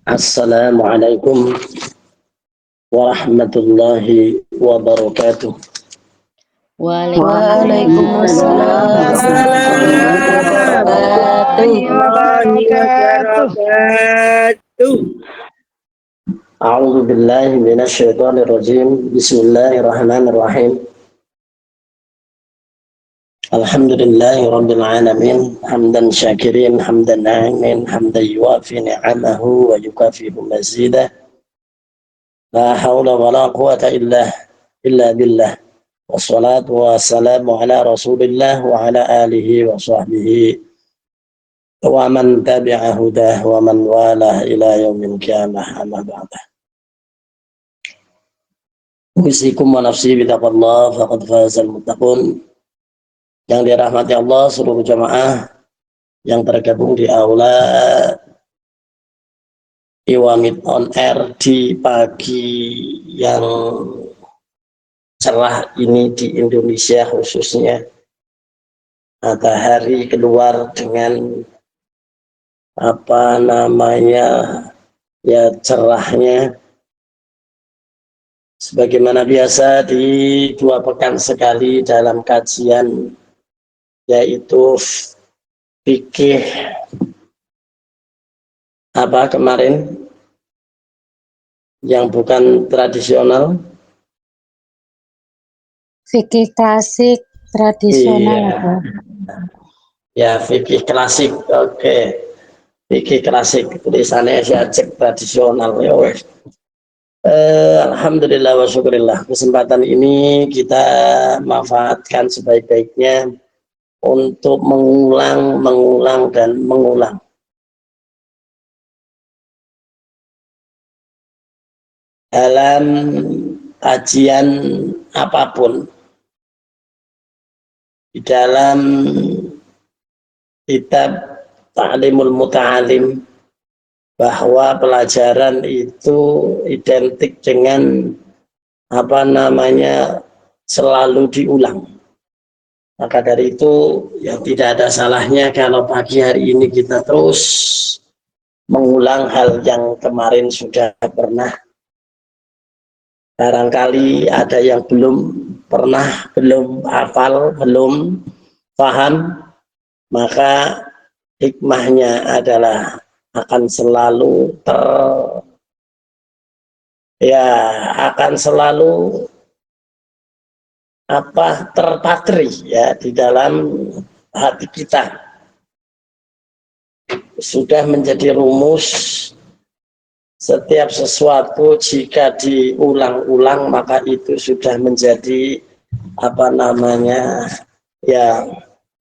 Assalamualaikum warahmatullahi wabarakatuh. Waalaikumsalam warahmatullahi wabarakatuh. A'udzu billahi minasyaitonir rajim. Bismillahirrahmanirrahim. Alhamdulillahi rabbil alamin, hamdan syakirin, hamdan na'imin, hamdan yuwafi ni'amahu wa yukafi'u mazidah. La haula wa la quwata illa billah. Wassalatu wassalamu ala Rasulillah wa ala alihi wa sahbihi wa man tabi'a hudah wa man walah ila yaumil qiyamah, amma ba'da. Usikum wa nafsi bitaqwallah faqad fazal muttaqun. Yang dirahmati Allah, seluruh jamaah yang tergabung di aula Iwamid on Air di pagi yang cerah ini di Indonesia, khususnya matahari keluar dengan cerahnya. Sebagaimana biasa di 2 pekan sekali dalam kajian, yaitu fikih kemarin yang bukan tradisional, Fikih klasik tradisional. Ya, fikih klasik. Oke. Fikih klasik tulisannya cek tradisional ya wes. Alhamdulillah wa syukurillah, kesempatan ini kita manfaatkan sebaik-baiknya untuk mengulang dan mengulang dalam kajian apapun, di dalam kitab Ta'limul Muta'alim, bahwa pelajaran itu identik dengan selalu diulang. Maka dari itu ya tidak ada salahnya kalau pagi hari ini kita terus mengulang hal yang kemarin sudah pernah. Barangkali ada yang belum pernah, belum hafal, belum paham, maka hikmahnya adalah akan selalu terpatri ya di dalam hati kita. Sudah menjadi rumus, setiap sesuatu jika diulang-ulang maka itu sudah menjadi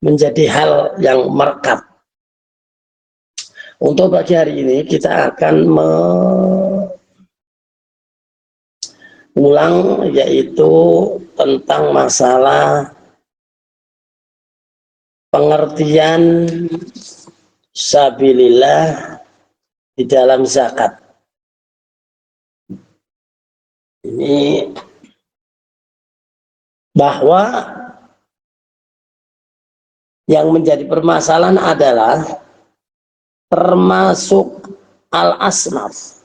menjadi hal yang merekat. Untuk pagi hari ini kita akan mengulang, yaitu tentang masalah pengertian sabilillah di dalam zakat. Ini bahwa yang menjadi permasalahan adalah termasuk al-asnaf.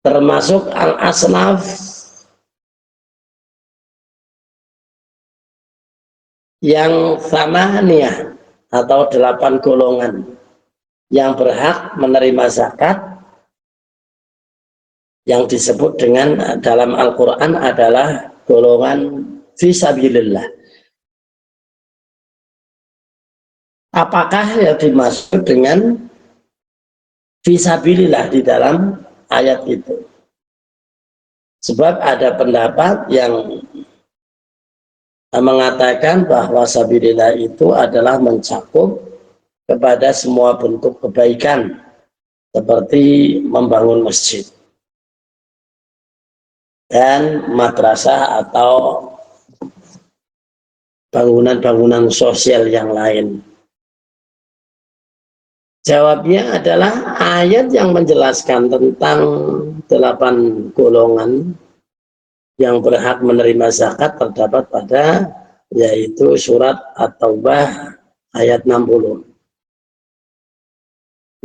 Termasuk al-asnaf yang thamaniyah atau 8 golongan yang berhak menerima zakat, yang disebut dengan dalam Al-Quran adalah golongan fisabilillah. Apakah yang dimaksud dengan fisabilillah di dalam ayat itu? Sebab ada pendapat yang mengatakan bahwa sabilillah itu adalah mencakup kepada semua bentuk kebaikan, seperti membangun masjid dan madrasah atau bangunan-bangunan sosial yang lain. Jawabnya adalah ayat yang menjelaskan tentang 8 golongan yang berhak menerima zakat terdapat pada yaitu surat At-Taubah ayat 60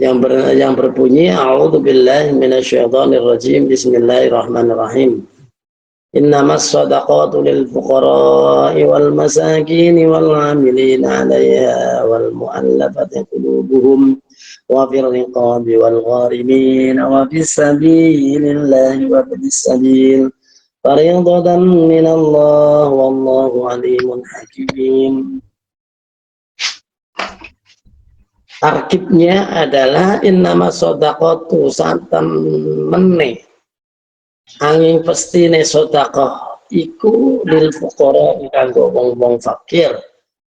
yang berbunyi a'udzubillahi minasyaitonirrajim bismillahirrahmanirrahim innamas shadaqatu lil fuqara'i wal masakini wal 'amilina 'alaiha wal mu'allafati qulubuhum wa fir riqabi wal gharimin wa fis sabilillahi wa fis sabil fariidatan minallah wallahu 'alimun hakim. Tarkibnya adalah innama sodaqotu santan meneh angin pestine sodaqoh iku lil fuqara kanggo wong-wong fakir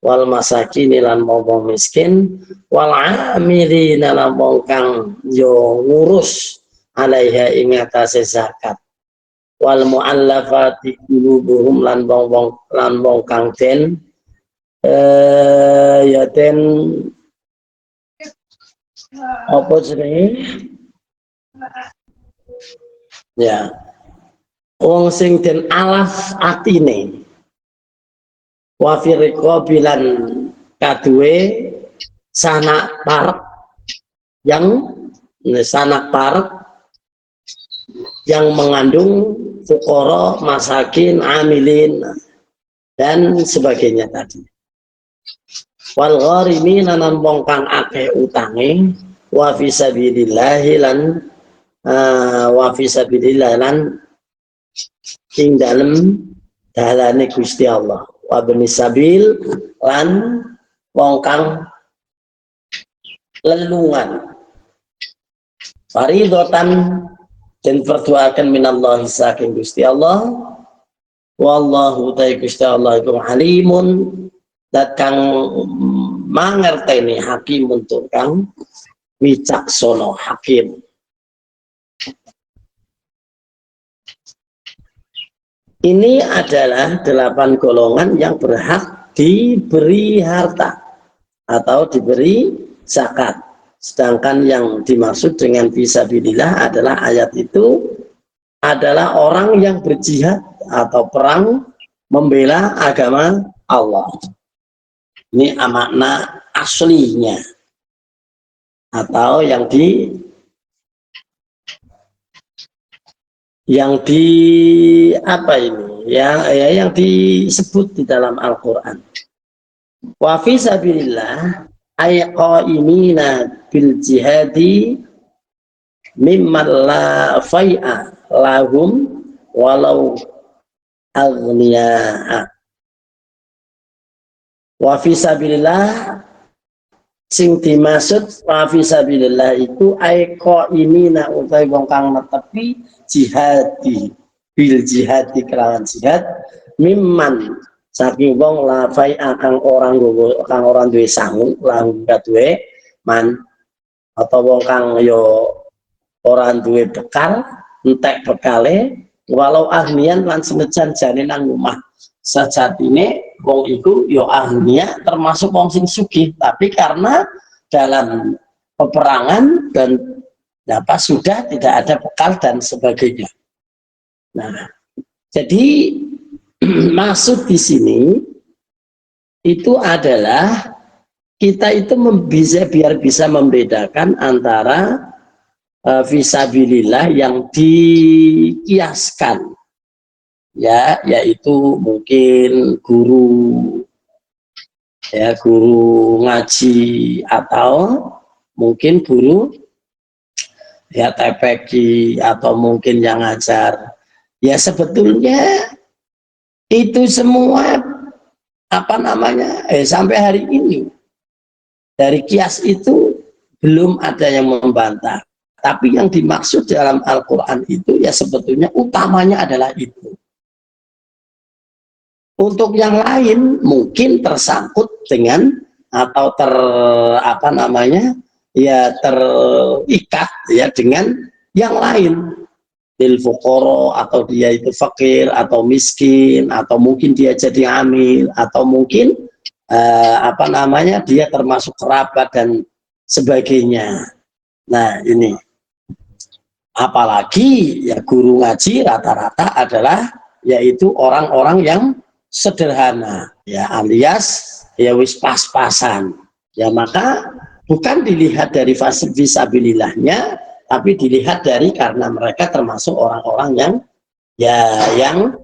wal masakin lan wong miskin wal amilina lan wong kang yo ngurus alaiha ing atase zakat wal muallafati qulubuhum lan wong kang den ya den apa jenenge ya wong sing den alaf atine wa firqa bilan kaduwe sanak parek yang mengandung fuqara masakin amilin dan sebagainya tadi wal gharimin lan wong kang akeh utange wa fi sabilillah lan ing dalem dalane Gusti Allah wa benisabil lan wong kang lelungan faridatan den pertuakan minallahi saking Gusti Allah wallahu ta'ala Gusti Allah iku halimun dat kang mangerteni hakim untuk kang wicaksono hakim. Ini adalah 8 golongan yang berhak diberi harta atau diberi zakat. Sedangkan yang dimaksud dengan fisabilillah adalah ayat itu adalah orang yang berjihad atau perang membela agama Allah. Ini makna aslinya atau yang apa ini yang disebut di dalam Al-Qur'an. Wa fi sabilillah ay qaimina bil jihadi mimman la fai'a lahum walau aghniya'a. Wa fi sabilillah sing dimaksud wa fi sabilillah itu ay qaimina utawi wong kang netepi jihadi bil jihadi kelawan jihad mimman saking wong la fai'a kang orang duwe sangu lan duwe man atau wong kang yo orang duwe bekal entek bekale walau ahlian lan semejan jane nang omah sejatine wong iku yo ahliya termasuk wong sing sugih tapi karena dalam peperangan dan sudah tidak ada bekal dan sebagainya. Nah, jadi maksud di sini itu adalah kita itu biar bisa membedakan antara fisabilillah yang dikiaskan ya, yaitu mungkin guru ngaji atau mungkin guru ya TPQ atau mungkin yang ngajar ya sebetulnya itu semua apa namanya sampai hari ini dari kias itu belum ada yang membantah, tapi yang dimaksud dalam Al-Quran itu ya sebetulnya utamanya adalah itu. Untuk yang lain mungkin tersangkut dengan atau terikat ya dengan yang lain lil fuqara atau dia itu fakir atau miskin atau mungkin dia jadi amil atau mungkin dia termasuk kerabat dan sebagainya. Nah ini apalagi ya guru ngaji rata-rata adalah yaitu orang-orang yang sederhana ya alias ya wis pas-pasan Ya maka bukan dilihat dari fisabilillahnya, tapi dilihat dari karena mereka termasuk orang-orang yang yang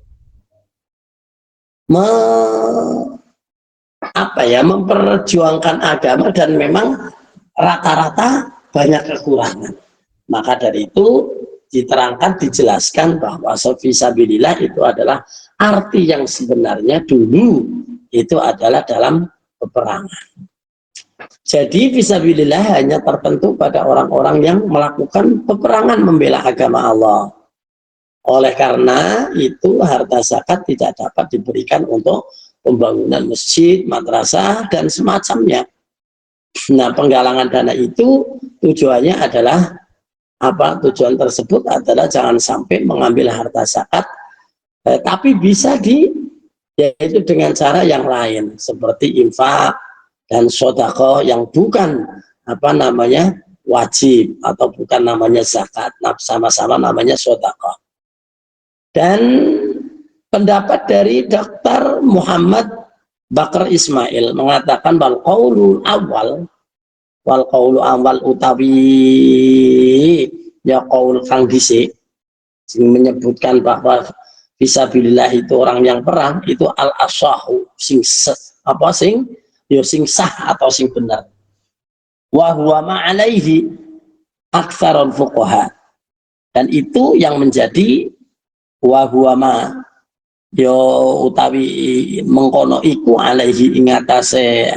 memperjuangkan agama dan memang rata-rata banyak kekurangan. Maka dari itu diterangkan, dijelaskan bahwa fisabilillah itu adalah arti yang sebenarnya dulu itu adalah dalam peperangan. Jadi fisabilillah hanya tertentu pada orang-orang yang melakukan peperangan membela agama Allah. Oleh karena itu harta zakat tidak dapat diberikan untuk pembangunan masjid, madrasah dan semacamnya. Nah, penggalangan dana itu tujuannya adalah apa? Tujuan tersebut adalah jangan sampai mengambil harta zakat, tapi bisa yaitu dengan cara yang lain seperti infak dan sedekah yang bukan wajib atau bukan namanya zakat, sama-sama namanya sedekah. Dan pendapat dari Dr. Muhammad Bakar Ismail mengatakan wal qaulul awal utawi ya qaul kang dhisik menyebutkan bahwa fisabilillah itu orang yang perang itu al asahu sing sah atau sing benar. Wa huwa ma alaihi aktsarul fuqaha, dan itu yang menjadi wa huwa ma yo utawi mengkono iku alaihi ing atase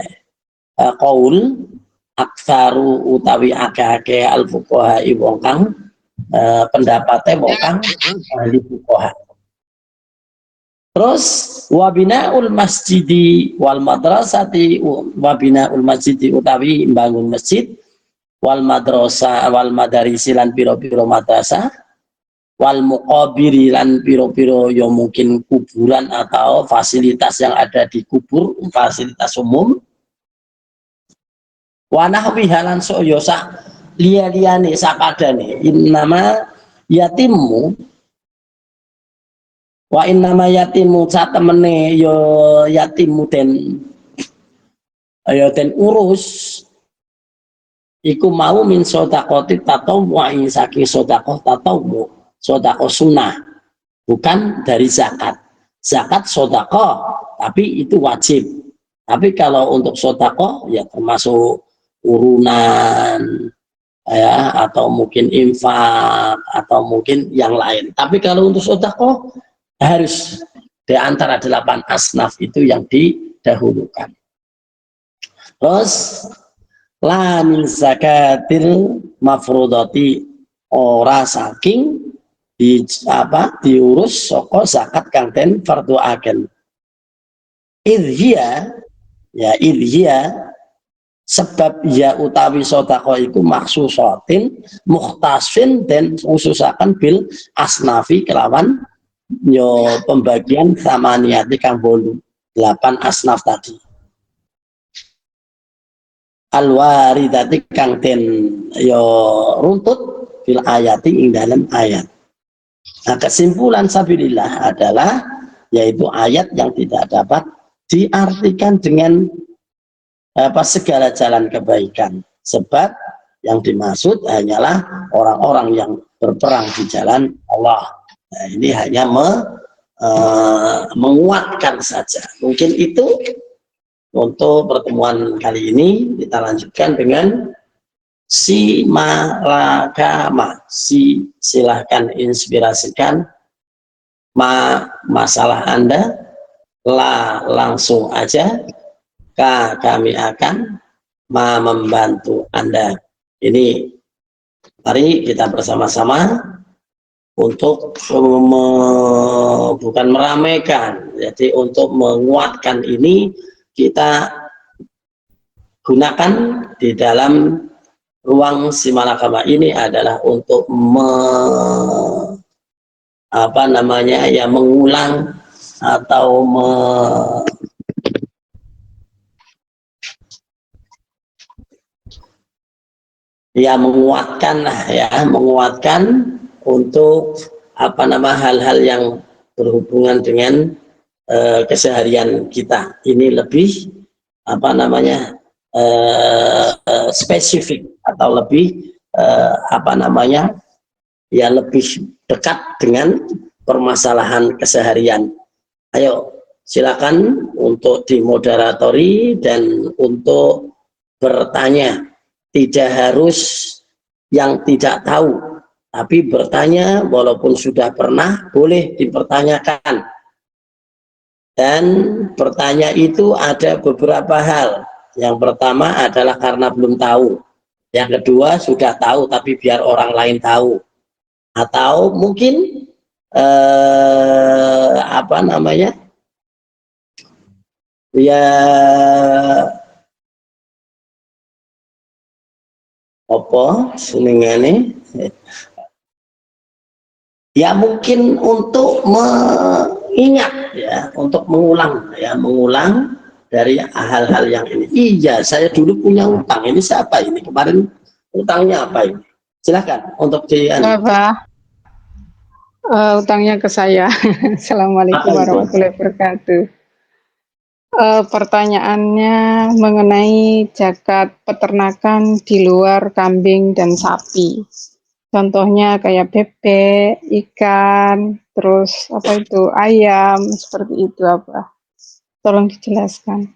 qaul aktsaru utawi akeh-akeh al fuqaha wong kang pendapatnya wong kang ahli fuqaha. Terus wabinaul masjidi wal madrasati, wabinaul masjidi utawi bangun masjid, wal madrasah wal madarisi lan piro-piro madrasah, wal muqabiri lan piro-piro ya mungkin kuburan atau fasilitas yang ada di kubur, fasilitas umum. Wa nahwi halan soyosa liya-liyane sakadane innama yatimu wa innama yatimu satemene yo yatimu den urus iku mau min sedaqati tatawwu ing saking sedaqah tatawwu, sedaqah sunnah, bukan dari zakat. Zakat sedaqah tapi itu wajib, tapi kalau untuk sedaqah ya termasuk urunan ya, atau mungkin infak atau mungkin yang lain. Tapi kalau untuk sedekah harus di antara 8 asnaf itu yang didahulukan. Terus la min zakatil mafrudati, ora saking diurus saka zakat kang den fardhuaken. Idhiya sebab ya utawi sedekah iku maksusatin mukhtasin dan khususaken bil asnafi kelawan yo pembagian samaniyati kang 8 asnaf tadi. Alwaridati kang den yo runtut fil ayati ing dalam ayat. Nah, kesimpulan sabilillah adalah yaitu ayat yang tidak dapat diartikan dengan segala jalan kebaikan, sebab yang dimaksud hanyalah orang-orang yang berperang di jalan Allah. Nah, ini hanya menguatkan saja. Mungkin itu untuk pertemuan kali ini. Kita lanjutkan dengan si malakama. Silahkan inspirasikan masalah Anda, langsung aja. Kami akan membantu Anda. Ini mari kita bersama-sama untuk bukan meramaikan, jadi untuk menguatkan ini kita gunakan di dalam ruang Simalakama ini adalah untuk mengulang atau menguatkan untuk hal-hal yang berhubungan dengan keseharian kita. Ini lebih spesifik atau lebih ya lebih dekat dengan permasalahan keseharian. Ayo silakan untuk dimoderatori dan untuk bertanya, tidak harus yang tidak tahu, tapi bertanya walaupun sudah pernah boleh dipertanyakan. Dan bertanya itu ada beberapa hal. Yang pertama adalah karena belum tahu. Yang kedua sudah tahu tapi biar orang lain tahu. Atau mungkin ya apa senengane ya mungkin untuk mengingat ya, untuk mengulang dari hal-hal yang ini. Iya, saya dulu punya utang, ini siapa ini kemarin utangnya apa ini? Silakan untuk Pak. Utangnya ke saya. Assalamualaikum warahmatullahi wabarakatuh. Pertanyaannya mengenai zakat peternakan di luar kambing dan sapi. Contohnya kayak bebek, ikan, terus apa itu ayam, seperti itu apa? Tolong dijelaskan.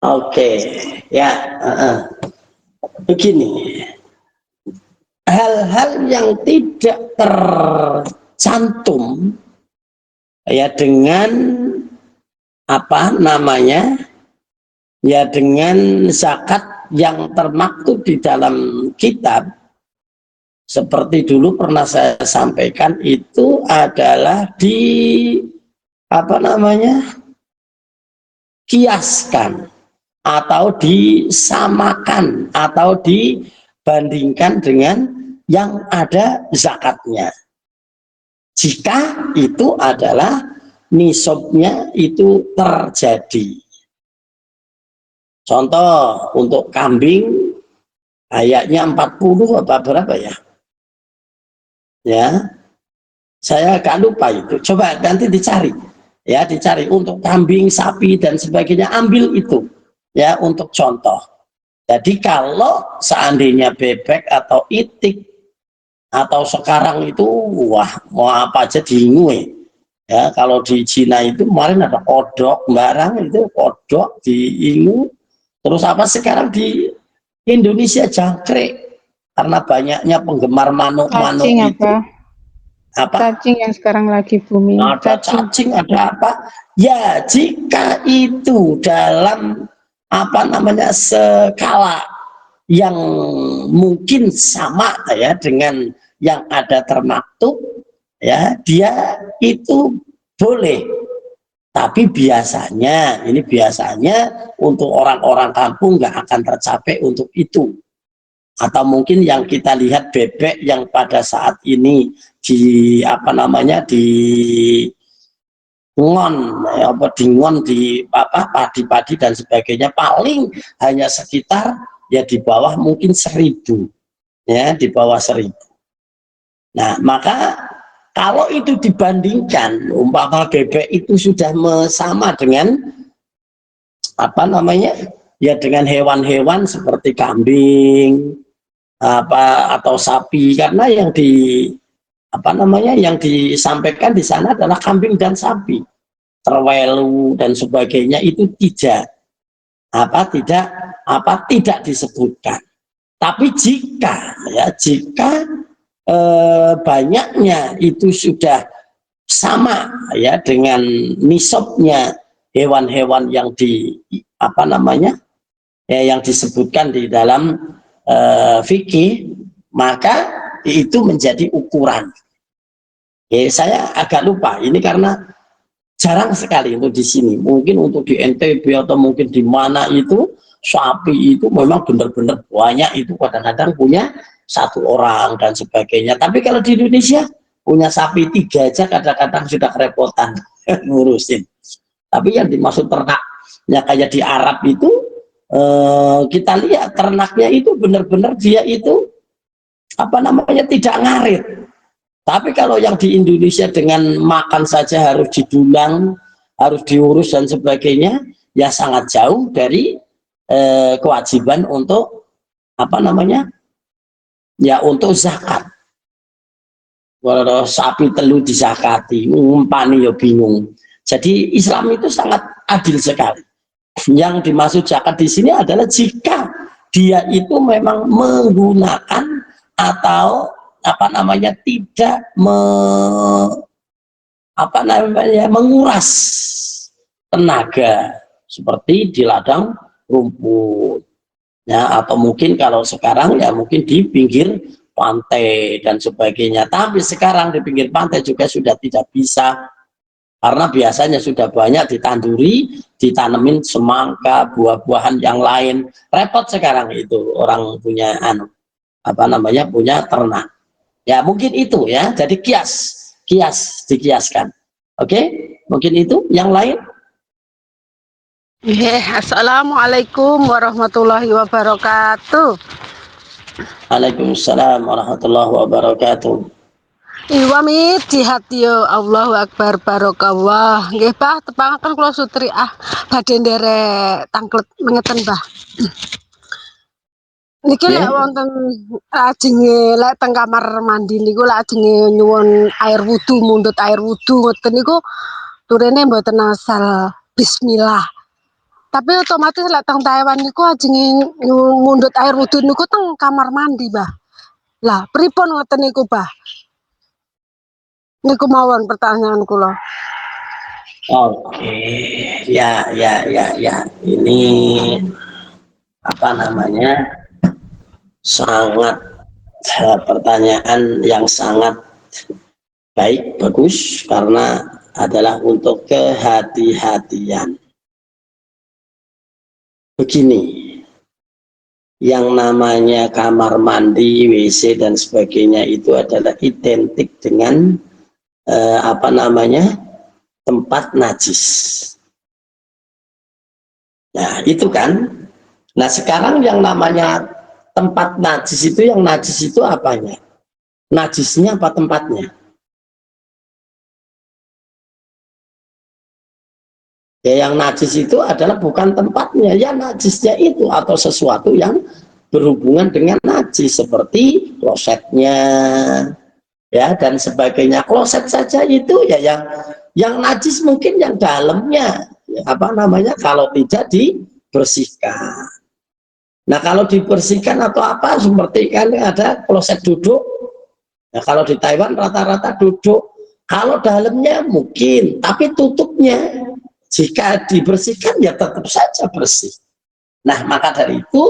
Oke, ya begini. Hal-hal yang tidak tercantum ya dengan dengan zakat yang termaktub di dalam kitab, seperti dulu pernah saya sampaikan, itu adalah kiaskan atau disamakan atau dibandingkan dengan yang ada zakatnya. Jika itu adalah nisabnya itu terjadi. Contoh untuk kambing kayaknya 40 apa berapa ya? Ya, saya agak lupa itu. Coba nanti dicari. Ya, dicari untuk kambing, sapi dan sebagainya, ambil itu. Ya, untuk contoh. Jadi kalau seandainya bebek atau itik atau sekarang itu wah mau apa aja diingue. Ya, kalau di Cina itu kemarin ada kodok barang itu kodok diingu. Terus apa sekarang di Indonesia jangkrik karena banyaknya penggemar manuk-manuk itu. Apa? Cacing yang sekarang lagi booming. Ada cacing, ada apa? Ya, jika itu dalam skala yang mungkin sama ya dengan yang ada termaktub, ya dia itu boleh. Tapi biasanya untuk orang-orang kampung nggak akan tercapai untuk itu. Atau mungkin yang kita lihat bebek yang pada saat ini di ngon di padi-padi dan sebagainya paling hanya sekitar ya di bawah mungkin 1.000 ya, di bawah 1.000. Nah, maka kalau itu dibandingkan umpama bebek itu sudah sama dengan ya dengan hewan-hewan seperti kambing atau sapi, karena yang disampaikan di sana adalah kambing dan sapi, terwelu dan sebagainya itu tidak disebutkan. Tapi jika banyaknya itu sudah sama ya dengan nisabnya hewan-hewan yang yang disebutkan di dalam fikih, maka itu menjadi ukuran. Saya agak lupa ini karena jarang sekali untuk di sini. Mungkin untuk di NTB atau mungkin di mana itu sapi itu memang benar-benar banyak, itu kadang-kadang punya 1 orang dan sebagainya. Tapi kalau di Indonesia punya sapi 3 aja kadang-kadang sudah kerepotan ngurusin. Tapi yang dimaksud ternaknya kayak di Arab itu kita lihat ternaknya itu benar-benar dia itu tidak ngarit. Tapi kalau yang di Indonesia dengan makan saja harus didulang, harus diurus dan sebagainya, ya sangat jauh dari kewajiban untuk apa namanya, ya untuk zakat. Kalau sapi telu dizakati, umpani ya bingung. Jadi Islam itu sangat adil sekali. Yang dimaksud zakat di sini adalah jika dia itu memang menggunakan atau apa namanya tidak menguras tenaga seperti di ladang rumput ya, atau mungkin kalau sekarang ya mungkin di pinggir pantai dan sebagainya. Tapi sekarang di pinggir pantai juga sudah tidak bisa, karena biasanya sudah banyak ditanduri, ditanemin semangka, buah-buahan yang lain. Repot sekarang itu orang punya punya ternak. Ya mungkin itu ya, jadi dikiaskan. Oke, mungkin itu. Yang lain? Assalamualaikum warahmatullahi wabarakatuh. Waalaikumsalam warahmatullahi wabarakatuh. Iwami hati yo, Allahu Akbar, barokallah. Nggih, Bah, tepangaken kula sutri badhe nderek tangklet mengeten, Bah. Niki lek wonten ajenge lek teng kamar mandi niku lek ajenge nyuwun air wudu, mundhut air wudu ngoten niku turene mboten asal bismillah. Tapi otomatis lek teng Taiwan niku ajenge mundhut air wudu niku teng kamar mandi, Bah. Lah, pripun ngoten niku, Bah? Niku mawon pertanyaan kula. Oke, ya. Ini apa namanya? Sangat pertanyaan yang sangat baik, bagus, karena adalah untuk kehati-hatian. Begini, yang namanya kamar mandi, WC dan sebagainya itu adalah identik dengan tempat najis. Nah itu kan. Nah sekarang yang namanya tempat najis itu, yang najis itu apanya? Najisnya apa tempatnya? Ya yang najis itu adalah bukan tempatnya, ya najisnya itu atau sesuatu yang berhubungan dengan najis seperti klosetnya ya dan sebagainya. Kloset saja itu ya yang najis mungkin yang dalamnya kalau tidak dibersihkan. Nah kalau dibersihkan atau apa seperti kan ada kloset duduk. Nah kalau di Taiwan rata-rata duduk. Kalau dalamnya mungkin, tapi tutupnya jika dibersihkan ya tetap saja bersih. Nah maka dari itu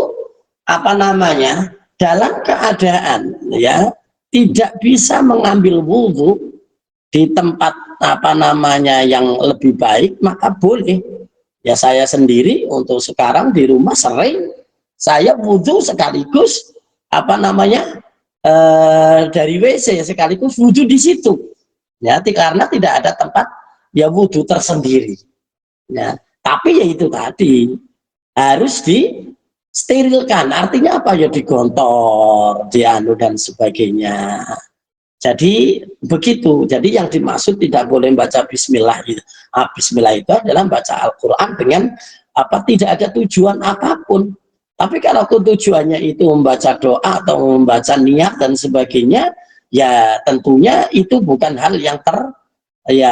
dalam keadaan ya tidak bisa mengambil wudhu di tempat yang lebih baik, maka boleh. Ya saya sendiri untuk sekarang di rumah sering saya wudhu sekaligus dari WC sekaligus wudhu di situ. Ya karena tidak ada tempat ya wudhu tersendiri. Ya, tapi ya itu tadi harus disterilkan. Artinya apa ya, digontor, dianu dan sebagainya. Jadi begitu. Jadi yang dimaksud tidak boleh baca bismillah itu. Bismillah itu adalah baca Al-Quran dengan tidak ada tujuan apapun. Tapi kalau tujuannya itu membaca doa atau membaca niat dan sebagainya, ya tentunya itu bukan hal yang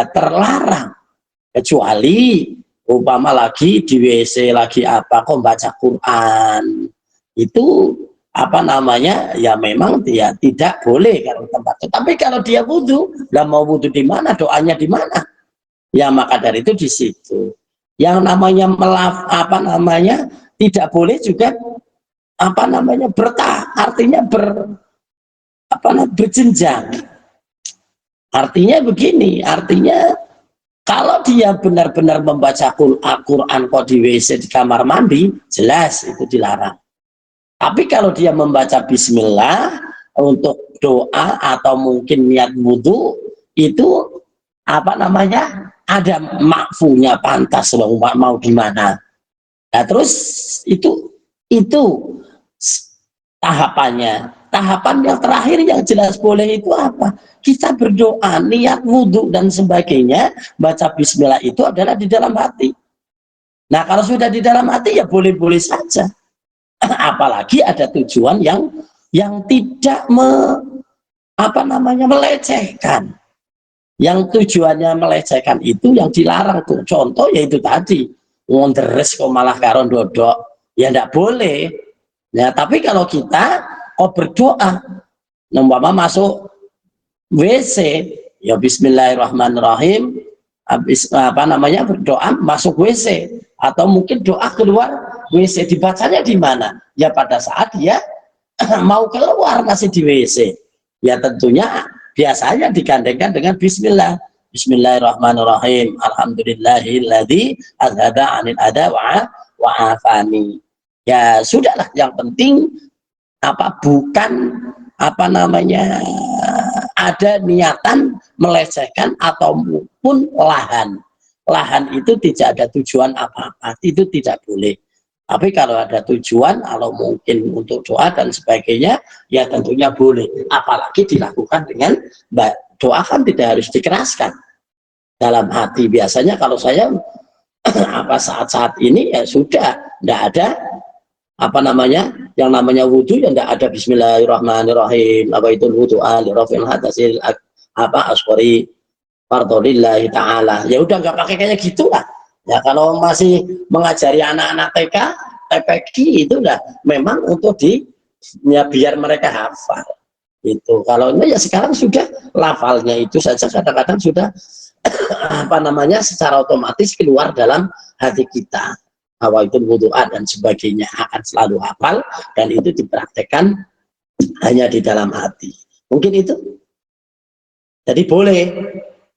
terlarang. Kecuali umpama lagi di WC lagi kok baca Quran, itu ya memang dia tidak boleh kalau tempat itu. Tapi kalau dia wudhu, dan mau wudhu di mana, doanya di mana, ya maka dari itu di situ. Yang namanya tidak boleh juga artinya berjenjang. Artinya begini, kalau dia benar-benar membaca Al-Quran kok di WC di kamar mandi, jelas itu dilarang. Tapi kalau dia membaca bismillah untuk doa atau mungkin niat wudhu, itu ada makfunya, pantas mau gimana. Nah terus itu tahapannya. Tahapan yang terakhir yang jelas boleh itu apa? Kita berdoa, niat wudhu dan sebagainya, baca bismillah itu adalah di dalam hati. Nah, kalau sudah di dalam hati ya boleh-boleh saja. Apalagi ada tujuan yang tidak melecehkan. Yang tujuannya melecehkan itu yang dilarang tuh. Contoh yaitu tadi, ngonderes kok malah karon dodok. Ya enggak boleh. Ya, tapi kalau kita berdoa, umpama masuk WC, ya bismillahirrahmanirrahim, habis berdoa masuk WC, atau mungkin doa keluar WC, dibacanya di mana? Ya pada saat dia mau keluar masih di WC. Ya tentunya biasanya digandengkan dengan bismillah. Bismillahirrahmanirrahim. Alhamdulillahilladzi azhaba 'anil ada wa afani. Ya sudahlah, yang penting bukan ada niatan melecehkan ataupun lahan itu tidak ada tujuan apa-apa, itu tidak boleh. Tapi kalau ada tujuan, kalau mungkin untuk doa dan sebagainya, ya tentunya boleh. Apalagi dilakukan dengan doa kan tidak harus dikeraskan dalam hati. Biasanya kalau saya saat-saat ini ya sudah tidak ada yang namanya wudhu, yang tidak ada bismillahirrahmanirrahim, apa itu wudhu alirrafil hadasil asqori fardolillahi ta'ala. Ya udah nggak pakai kayak gitulah. Ya kalau masih mengajari anak-anak TK, TPQ itu udah memang untuk biar mereka hafal. Itu kalau ini ya sekarang sudah lafalnya itu saja kadang-kadang sudah secara otomatis keluar dalam hati kita. Bahwa itu wudu'an dan sebagainya akan selalu hafal, dan itu dipraktekkan hanya di dalam hati. Mungkin itu. Jadi boleh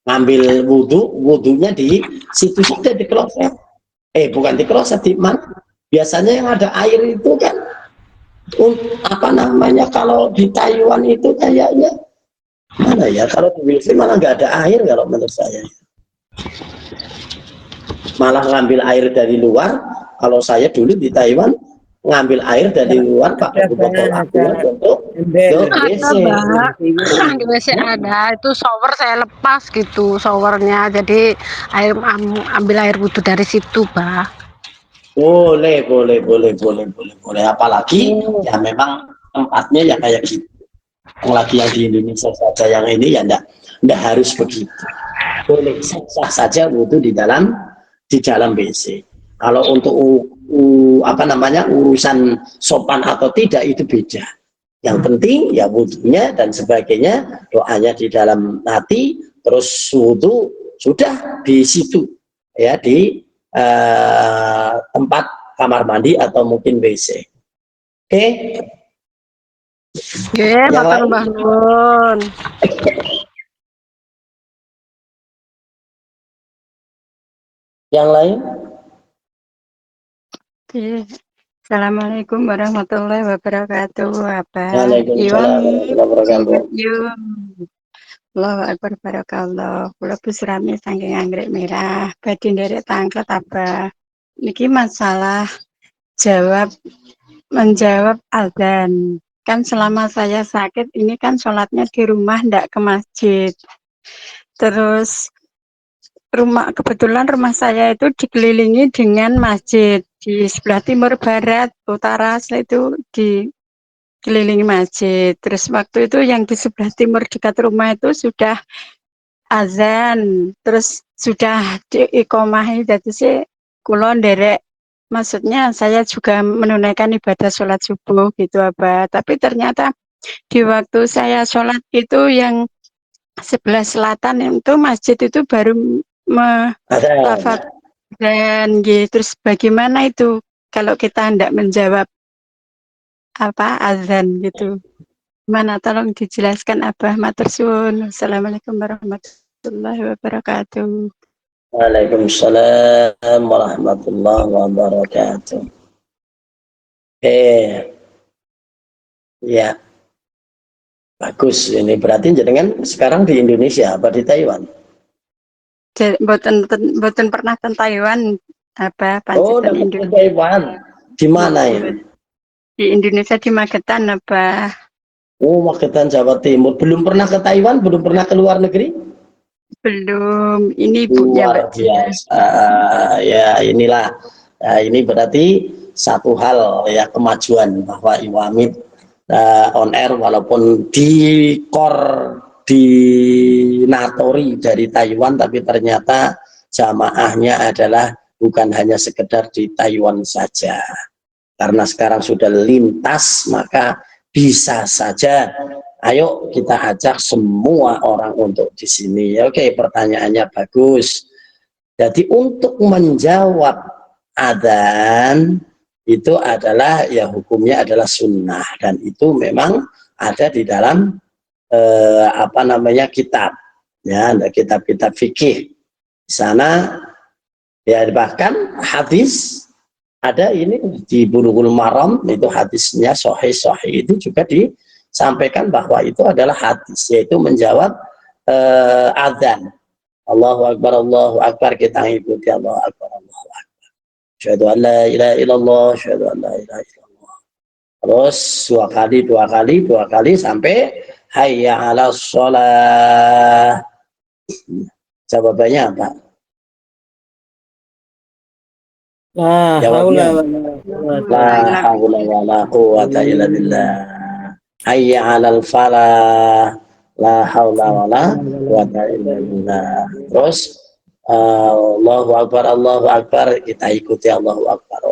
ngambil wudhunya di situ saja, di kloset. Bukan di kloset, di mana? Biasanya yang ada air itu kan kalau di Taiwan itu kayaknya mana ya, kalau di WC malah nggak ada air kalau menurut saya. Malah ngambil air dari luar. Kalau saya dulu di Taiwan ngambil air dari luar pakai botol aqua untuk ada, Mbak. Di WC ada, itu shower saya lepas gitu showernya, jadi ambil air wudhu dari situ, Mbak. Boleh. Apalagi ya memang tempatnya ya kayak gitu. Lagi yang di Indonesia saja yang ini ya enggak harus begitu. Boleh sah saja wudhu di dalam WC. Kalau untuk urusan sopan atau tidak itu beda. Yang penting ya wudhunya dan sebagainya, doanya di dalam hati, terus wudhu sudah di situ ya, di tempat kamar mandi atau mungkin WC. Oke. Matur Mbah Nun. Yang lain? Assalamualaikum warahmatullahi wabarakatuh. Waalaikumsalam warahmatullahi wabarakatuh. Allahu akbar barakallah. Kula busrami saking anggrek merah. Badhe nderek tangklet apa? Niki masalah menjawab azan. Kan selama saya sakit ini kan sholatnya di rumah, ndak ke masjid. Terus kebetulan rumah saya itu dikelilingi dengan masjid di sebelah timur, barat, utara, itu dikelilingi masjid. Terus waktu itu yang di sebelah timur dekat rumah itu sudah azan, terus sudah diikomahi, jadi sih kulon derek, maksudnya saya juga menunaikan ibadah sholat subuh gitu apa. Tapi ternyata di waktu saya sholat itu yang sebelah selatan itu masjid itu baru melafaz dan gitu. Terus bagaimana itu kalau kita hendak menjawab azan gitu? Mana tolong dijelaskan Abah, matur suwun. Assalamualaikum warahmatullahi wabarakatuh. Waalaikumsalam warahmatullahi wabarakatuh. Ya. Bagus, ini berarti jenengan sekarang di Indonesia apa di Taiwan? Boten pernah ke Taiwan, apa pancitan Indonesia. Taiwan. Di mana ini? Di Indonesia, di Magetan, apa? Magetan, Jawa Timur. Belum pernah ke Taiwan, belum pernah ke luar negeri? Belum. Ini ibunya luar biasa. Ya inilah Nah, ini berarti satu hal ya, kemajuan bahwa Iwamid on air walaupun dinatori dari Taiwan, tapi ternyata jamaahnya adalah bukan hanya sekedar di Taiwan saja. Karena sekarang sudah lintas, maka bisa saja ayo kita ajak semua orang untuk di sini. Oke, pertanyaannya bagus. Jadi untuk menjawab adzan itu adalah ya hukumnya adalah sunnah, dan itu memang ada di dalam apa namanya kitab ya, ada kitab-kitab fikih di sana ya, bahkan hadis ada ini di Bulughul Maram, itu hadisnya sahih itu juga disampaikan bahwa itu adalah hadis, yaitu menjawab adzan. Allahu Akbar, kita ikuti Allahu Akbar, Allahu Akbar. Asyhadu an la ilaha illallah, asyhadu an la ilaha illallah. Terus dua kali sampai hayya 'alas shalah. Jawabannya apa? Jawabnya la haula wala quwata illa billah. Hayya 'alal falah. La haula wala quwata illa billah. Terus Allahu Akbar, kita ikuti Allahu Akbar,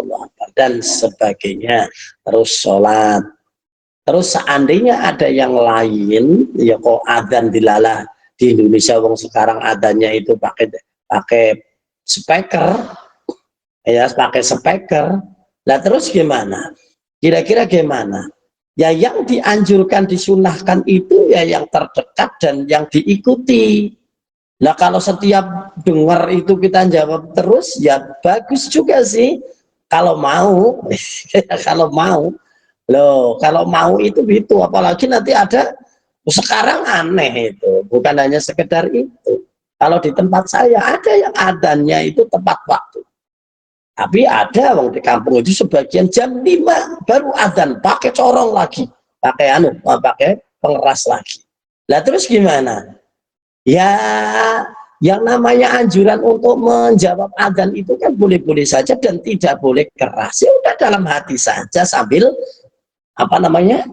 dan sebagainya. Terus sholat. Terus seandainya ada yang lain, ya kok adzan dilalah di Indonesia, wong sekarang adzannya itu pakai speaker, ya pakai speaker. Nah terus gimana? Kira-kira gimana? Ya yang dianjurkan, disunahkan itu ya yang terdekat dan yang diikuti. Nah kalau setiap dengar itu kita jawab terus, ya bagus juga sih kalau mau. Kalau mau loh, kalau mau itu apalagi nanti ada sekarang aneh itu, bukan hanya sekedar itu. Kalau di tempat saya ada yang adanya itu tepat waktu, tapi ada wong di kampung itu sebagian jam 5 baru adzan, pakai corong lagi, pakai pengeras lagi. Lah terus gimana? Ya, yang namanya anjuran untuk menjawab adzan itu kan boleh-boleh saja dan tidak boleh keras. Ya udah dalam hati saja sambil apa namanya?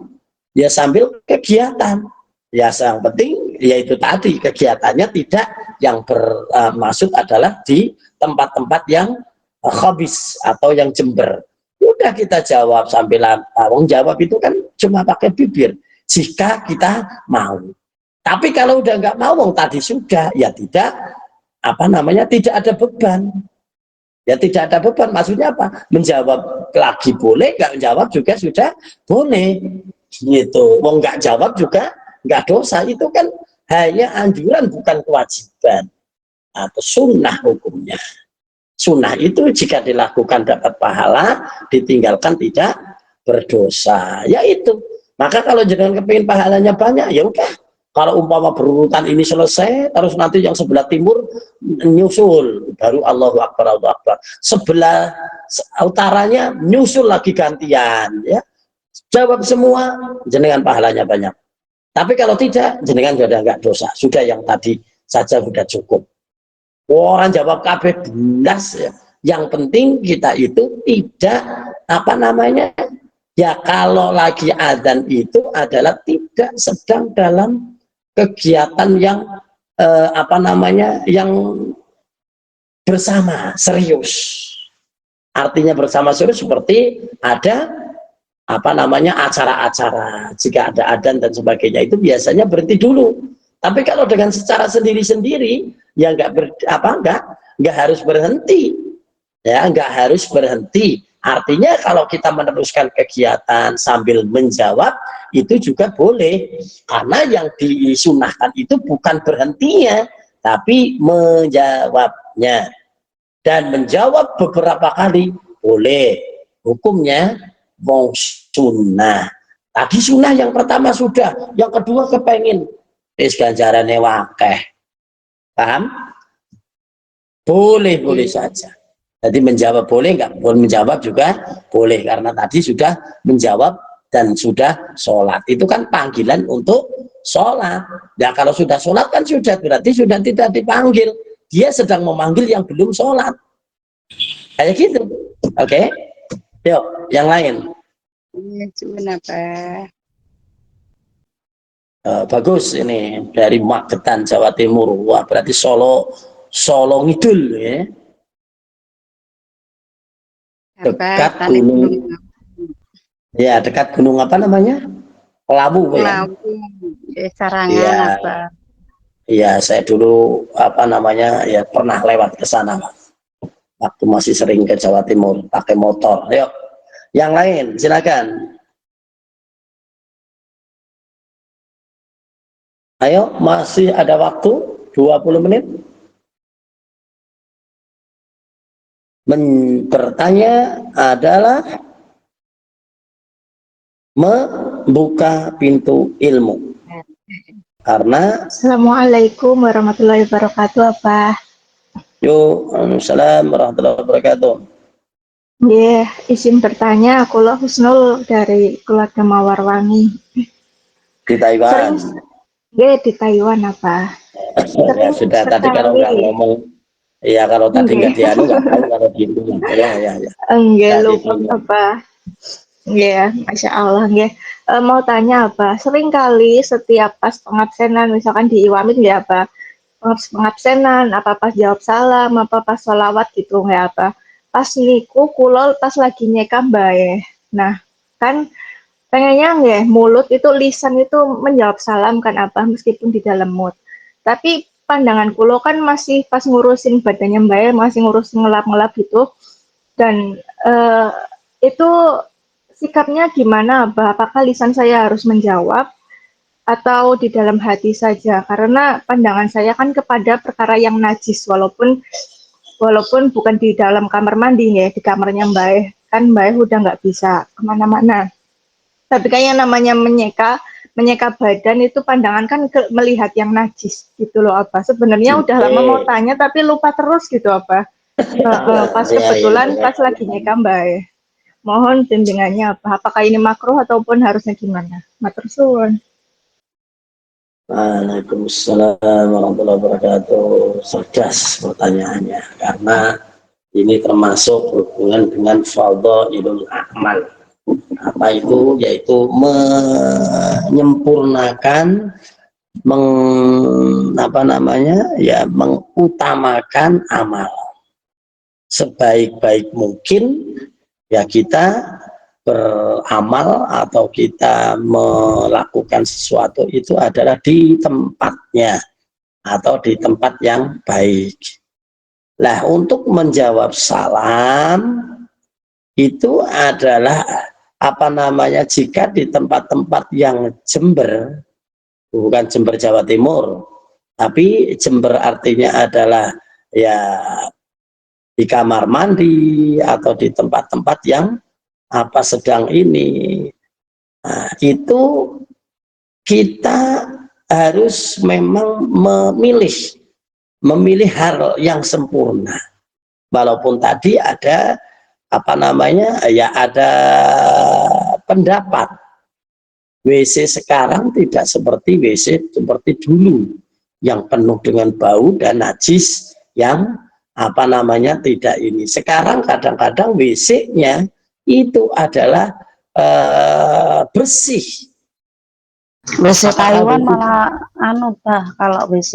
Ya sambil kegiatan. Ya yang penting yaitu tadi kegiatannya tidak yang bermaksud adalah di tempat-tempat yang khabis atau yang jember. Udah kita jawab sambil jawab itu kan cuma pakai bibir jika kita mau. Tapi kalau udah nggak mau, tadi sudah, ya tidak apa namanya, tidak ada beban. Ya tidak ada beban, maksudnya apa? Menjawab lagi boleh, nggak menjawab juga sudah boleh. Gitu. Mau nggak jawab juga nggak dosa. Itu kan hanya anjuran, bukan kewajiban atau sunnah hukumnya. Sunnah itu jika dilakukan dapat pahala, ditinggalkan tidak berdosa. Ya itu. Maka kalau jangan kepingin pahalanya banyak, ya udah. Kalau umpama berurutan ini selesai, terus nanti yang sebelah timur nyusul, baru Allahu Akbar, Allahu Akbar. Sebelah utaranya nyusul lagi gantian, ya. Jawab semua, jenengan pahalanya banyak. Tapi kalau tidak, jenengan sudah enggak dosa. Sudah yang tadi saja sudah cukup. Orang jawab kabeh belas, ya. Yang penting kita itu tidak apa namanya, ya kalau lagi adzan itu adalah tidak sedang dalam kegiatan yang apa namanya, yang bersama serius. Artinya bersama serius seperti ada apa namanya acara-acara, jika ada adzan dan sebagainya itu biasanya berhenti dulu. Tapi kalau dengan secara sendiri-sendiri ya nggak harus berhenti, ya nggak harus berhenti. Artinya kalau kita meneruskan kegiatan sambil menjawab itu juga boleh, karena yang disunahkan itu bukan berhentinya tapi menjawabnya, dan menjawab beberapa kali boleh, hukumnya mau sunnah. Tadi sunnah yang pertama sudah, yang kedua kepengin ganjarannya wakeh, paham? Boleh-boleh saja. Jadi menjawab boleh, nggak boleh menjawab juga boleh, karena tadi sudah menjawab dan sudah sholat. Itu kan panggilan untuk sholat. Nah kalau sudah sholat kan sudah, berarti sudah tidak dipanggil. Dia sedang memanggil yang belum sholat. Kayak gitu. Oke, yuk yang lain. Cuman apa? Bagus ini dari Magetan Jawa Timur. Wah berarti Solo Ngidul ya. Apa? Dekat Tani Gunung gunung, ya dekat gunung apa namanya? Lawu ya. Lawu, Sarangan Iya, apa? iya saya dulu apa namanya ya pernah lewat ke sana waktu masih sering ke Jawa Timur pakai motor. Yuk, yang lain silakan. Ayo, masih ada waktu 20 menit. Bertanya adalah membuka pintu ilmu. Karena Assalamualaikum warahmatullahi wabarakatuh, Abah. Waalaikumsalam warahmatullahi wabarakatuh. Nggih, izin bertanya, kula Husnul dari keluarga Mawarwangi. Di Taiwan. Nggih, di Taiwan, Abah. Ya Sering sudah, tadi kalau nggak sekali. ngomong, ya kalau tadi nggak Nggih, dianu nggak tahu kalau di itu. Ya, ya, ya. nggih, Sudah di lupa, Taiwan. Abah. Nggih, Masya Allah, nggih. Mau tanya, Abah, sering kali setiap pas pengabsenan, misalkan di Iwamit, nggih, Abah, pengabsenan, apa pas jawab salam, apa pas sholawat gitu, nggak apa. Pas niku kulol pas lagi nyekam bae. Nah, kan pengennya nggak mulut itu lisan itu menjawab salam kan apa meskipun di dalam mood. Tapi pandangan kulo kan masih pas ngurusin badannya bae, masih ngurus ngelap-ngelap gitu dan eh, itu sikapnya gimana, Abah? Apakah lisan saya harus menjawab atau di dalam hati saja karena pandangan saya kan kepada perkara yang najis walaupun bukan di dalam kamar mandi ya di kamarnya Mbak kan Mbak udah nggak bisa kemana-mana tapi kayaknya namanya menyeka badan itu pandangan kan melihat yang najis gitu loh apa sebenarnya udah lama mau tanya tapi lupa terus gitu apa pas Ya, ya, kebetulan ya. pas lagi nyeka Mbak mohon bimbingannya apa apakah ini makruh ataupun harusnya gimana matur suwun. Waalaikumsalam warahmatullahi wabarakatuh. Cerdas pertanyaannya karena ini termasuk hubungan dengan fadhailul amal. Apa itu? Yaitu menyempurnakan apa namanya ya mengutamakan amal sebaik-baik mungkin ya kita beramal atau kita melakukan sesuatu itu adalah di tempatnya atau di tempat yang baik. Lah untuk menjawab salam itu adalah apa namanya jika di tempat-tempat yang Jember, bukan Jember Jawa Timur, tapi Jember artinya adalah ya di kamar mandi atau di tempat-tempat yang apa sedang ini. Nah, itu kita harus memang memilih hal yang sempurna. Walaupun tadi ada apa namanya ya ada pendapat WC sekarang tidak seperti WC seperti dulu yang penuh dengan bau dan najis yang apa namanya tidak ini. Sekarang kadang-kadang WC-nya itu adalah bersih. WC Apakah Taiwan WC malah anu bah kalau WC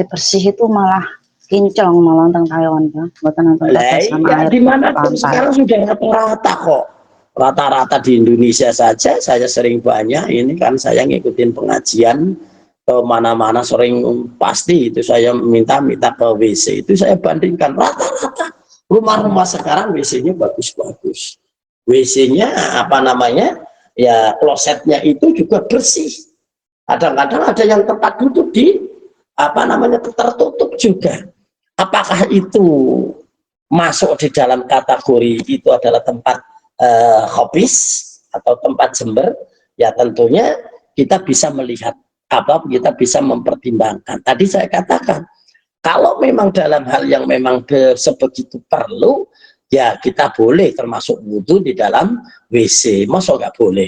bersih itu malah kinclong malah tentang Taiwan kan buatan nonton lah sama ya air dimanapun lantai. sekarang sudah rata-rata kok. Rata-rata di Indonesia saja saya sering banyak ini kan saya ngikutin pengajian ke mana-mana sering pasti itu saya minta ke WC itu saya bandingkan rata-rata rumah-rumah sekarang WC-nya bagus-bagus. WC-nya apa namanya ya klosetnya itu juga bersih. Kadang-kadang ada yang tempat duduk di apa namanya tertutup juga. Apakah itu masuk di dalam kategori itu adalah tempat hobis atau tempat Jember? Ya tentunya kita bisa melihat apa kita bisa mempertimbangkan. Tadi saya katakan kalau memang dalam hal yang memang sebegitu perlu ya kita boleh termasuk wudhu di dalam WC. Masa nggak boleh?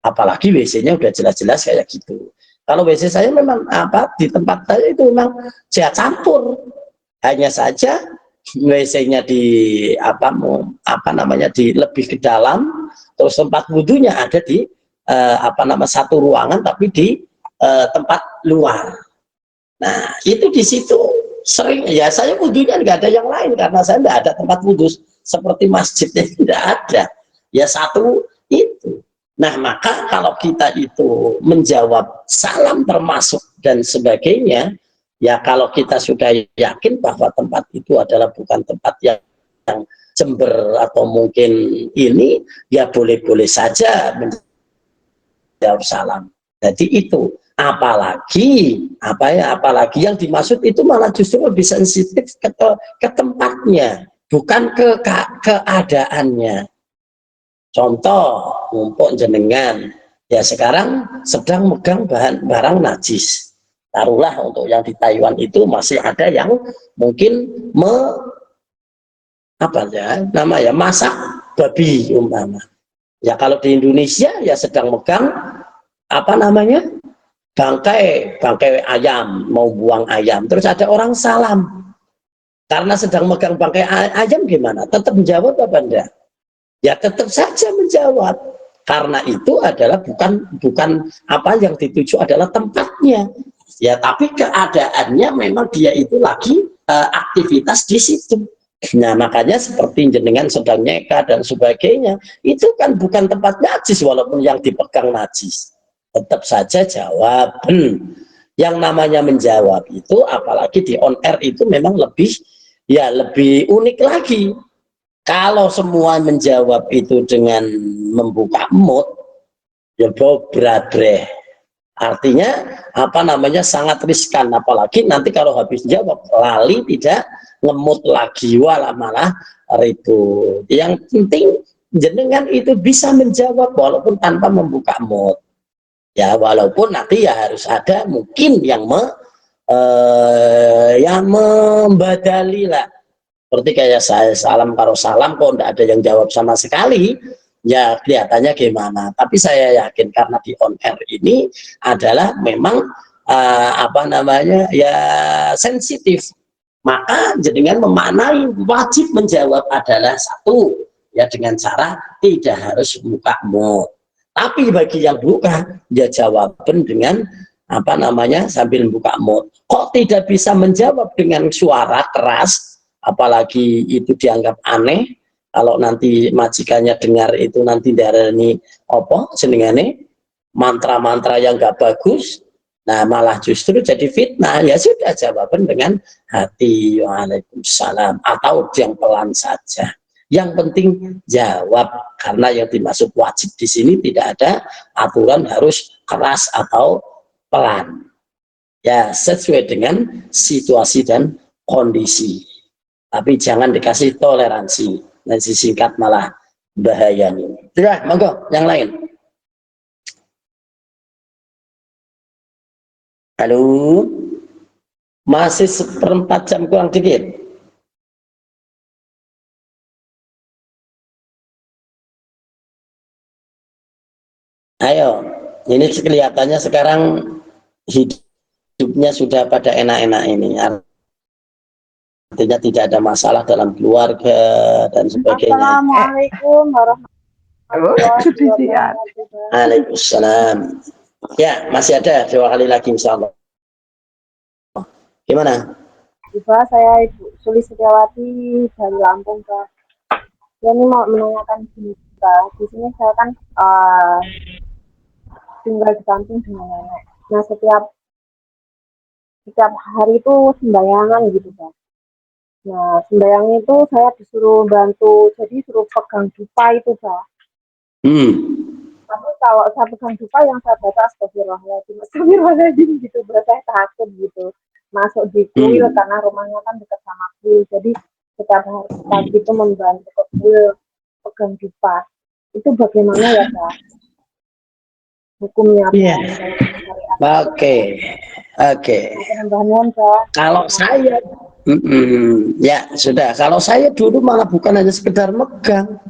Apalagi WC-nya udah jelas-jelas kayak gitu. Kalau WC saya memang apa di tempat saya itu memang saya campur. Hanya saja WC-nya di apa namanya di lebih ke dalam, terus tempat wudhunya ada di satu ruangan tapi di tempat luar. Nah itu di situ sering ya saya wudhunya nggak ada yang lain karena saya nggak ada tempat wudhu seperti masjidnya, tidak ada ya satu itu. Nah maka kalau kita itu menjawab salam termasuk dan sebagainya, ya kalau kita sudah yakin bahwa tempat itu adalah bukan tempat yang jember atau mungkin ini, ya boleh-boleh saja menjawab salam. Jadi itu apalagi apalagi yang dimaksud itu malah justru lebih sensitif ke tempatnya, bukan ke keadaannya. Contoh, mumpuk jenengan ya sekarang sedang megang barang najis, taruhlah untuk yang di Taiwan itu masih ada yang mungkin masak babi umpama. Ya kalau di Indonesia ya sedang megang bangkai ayam, mau buang ayam, terus ada orang salam karena sedang megang bangkai ayam, gimana? Tetap menjawab apa enggak? Ya tetap saja menjawab, karena itu adalah bukan apa yang dituju adalah tempatnya ya, tapi keadaannya memang dia itu lagi aktivitas di situ. Nah makanya seperti jenengan sedang nyeka dan sebagainya, itu kan bukan tempat najis walaupun yang dipegang najis, tetap saja jawab. Yang namanya menjawab itu apalagi di on air itu memang lebih unik lagi. Kalau semua menjawab itu dengan membuka mood, ya bobrabre. Artinya sangat riskan, apalagi nanti kalau habis jawab lali tidak ngemut lagi, malah ribut. Yang penting jenengan itu bisa menjawab walaupun tanpa membuka mood. Ya walaupun nanti ya harus ada mungkin yang membadali lah. Seperti kayak saya salam karo salam kok enggak ada yang jawab sama sekali, ya kelihatannya gimana. Tapi saya yakin karena di on air ini adalah memang sensitif, maka jenengan memaknai wajib menjawab adalah satu ya dengan cara tidak harus buka mood. Tapi bagi yang buka ya jawaban dengan sambil buka mood. Kok tidak bisa menjawab dengan suara keras, apalagi itu dianggap aneh kalau nanti majikannya dengar itu, nanti darani apa jenengane mantra-mantra yang gak bagus. Nah malah justru jadi fitnah. Ya sudah, jawaban dengan hati, waalaikumsalam, atau yang pelan saja. Yang penting jawab, karena yang dimaksud wajib di sini tidak ada aturan harus keras atau pelan. Ya sesuai dengan situasi dan kondisi. Tapi jangan dikasih toleransi, nanti singkat malah bahaya nih. Sudah, monggo yang lain. Halo, masih seperempat jam kurang dikit. Ayo, ini kelihatannya sekarang hidupnya sudah pada enak-enak ini. Artinya tidak ada masalah dalam keluarga dan sebagainya. Assalamualaikum warahmatullahi wabarakatuh. Waalaikumsalam. Ya, masih ada 2 kali lagi insyaallah. Gimana? Ibu, saya Ibu Suli Setiawati dari Lampung, Pak. Ya, ini mau menanyakan gini, Pak. Di sini saya kan tinggal di kampung dengan nenek. Nah, setiap hari itu sembayangan gitu, Pak. Nah, sembayang itu saya disuruh bantu, jadi suruh pegang dupa itu, Pak. Tapi kalau saya pegang dupa yang saya baca astagfirullahaladzim gitu, berasa saya takut gitu. Masuk di kuil karena rumahnya kan dekat sama kuil. Jadi setiap hari pagi itu membantu ke kuil pegang dupa. Itu bagaimana ya, Pak? Hukumnya apa? Oke. Kalau saya ya sudah, kalau saya dulu malah bukan hanya sekedar megang,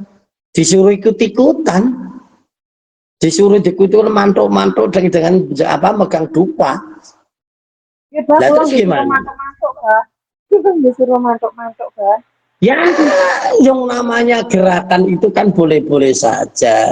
disuruh ikut-ikutan, disuruh mantuk-mantuk dengan megang dupa. Ya, terus gimana? Masuk, Pak. disuruh mantuk-mantuk kan. Ya, yang namanya gerakan itu kan boleh-boleh saja.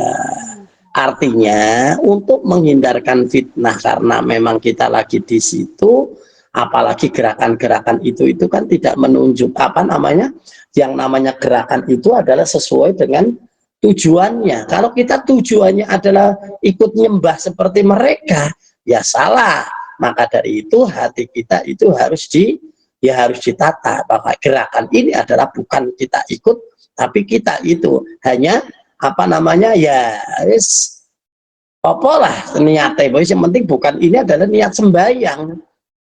Artinya untuk menghindarkan fitnah karena memang kita lagi di situ, apalagi gerakan-gerakan itu kan tidak menunjuk apa namanya, yang namanya gerakan itu adalah sesuai dengan tujuannya. Kalau kita tujuannya adalah ikut nyembah seperti mereka, ya salah. Maka dari itu hati kita itu harus harus ditata bahwa gerakan ini adalah bukan kita ikut, tapi kita itu hanya apa namanya ya wis apa lah niatnya, yang penting bukan ini adalah niat sembahyang,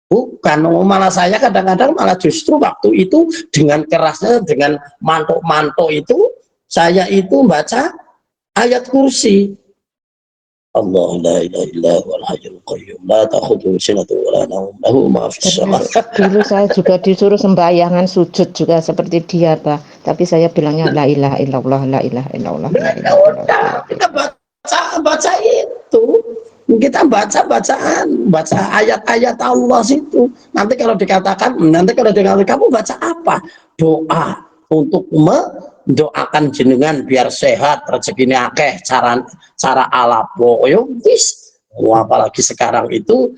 bukan. Malah saya kadang-kadang malah justru waktu itu dengan kerasnya, dengan mantuk-mantuk itu saya itu baca ayat kursi. Allah la ilaha illa huwal hayyul qayyum la ta'khudhuhu sinatun wa la nawm lahu ma fis samawati. Dulu saya juga disuruh sembahyangan sujud juga seperti dia, Pak. Tapi saya bilangnya la ilaha illallah, la ilaha illallah, la ilaha illallah. Kita baca itu, kita baca ayat-ayat Allah situ. Nanti kalau dikatakan kamu baca apa? Doa untuk mendoakan jenengan biar sehat, rezekinya akeh, cara ala yo wis. Apalagi sekarang itu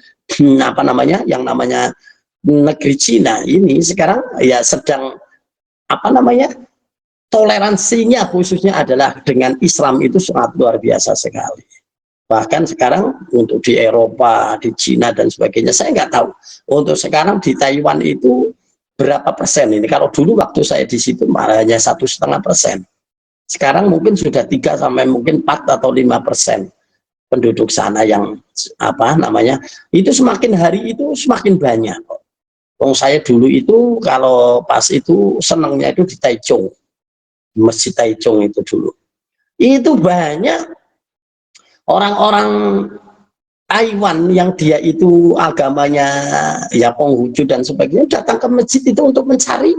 apa namanya, yang namanya negeri Cina ini sekarang ya sedang apa namanya, toleransinya khususnya adalah dengan Islam itu sangat luar biasa sekali. Bahkan sekarang untuk di Eropa, di Cina dan sebagainya, saya nggak tahu. Untuk sekarang di Taiwan itu berapa persen ini? Kalau dulu waktu saya di situ hanya 1,5%. Sekarang mungkin sudah 3 sampai mungkin 4 atau 5% penduduk sana yang apa namanya itu semakin hari itu semakin banyak. Saya dulu itu kalau pas itu senangnya itu di Taichung, Masjid Taichung itu dulu. Itu banyak orang-orang Taiwan yang dia itu agamanya ya Konghucu dan sebagainya datang ke masjid itu untuk mencari,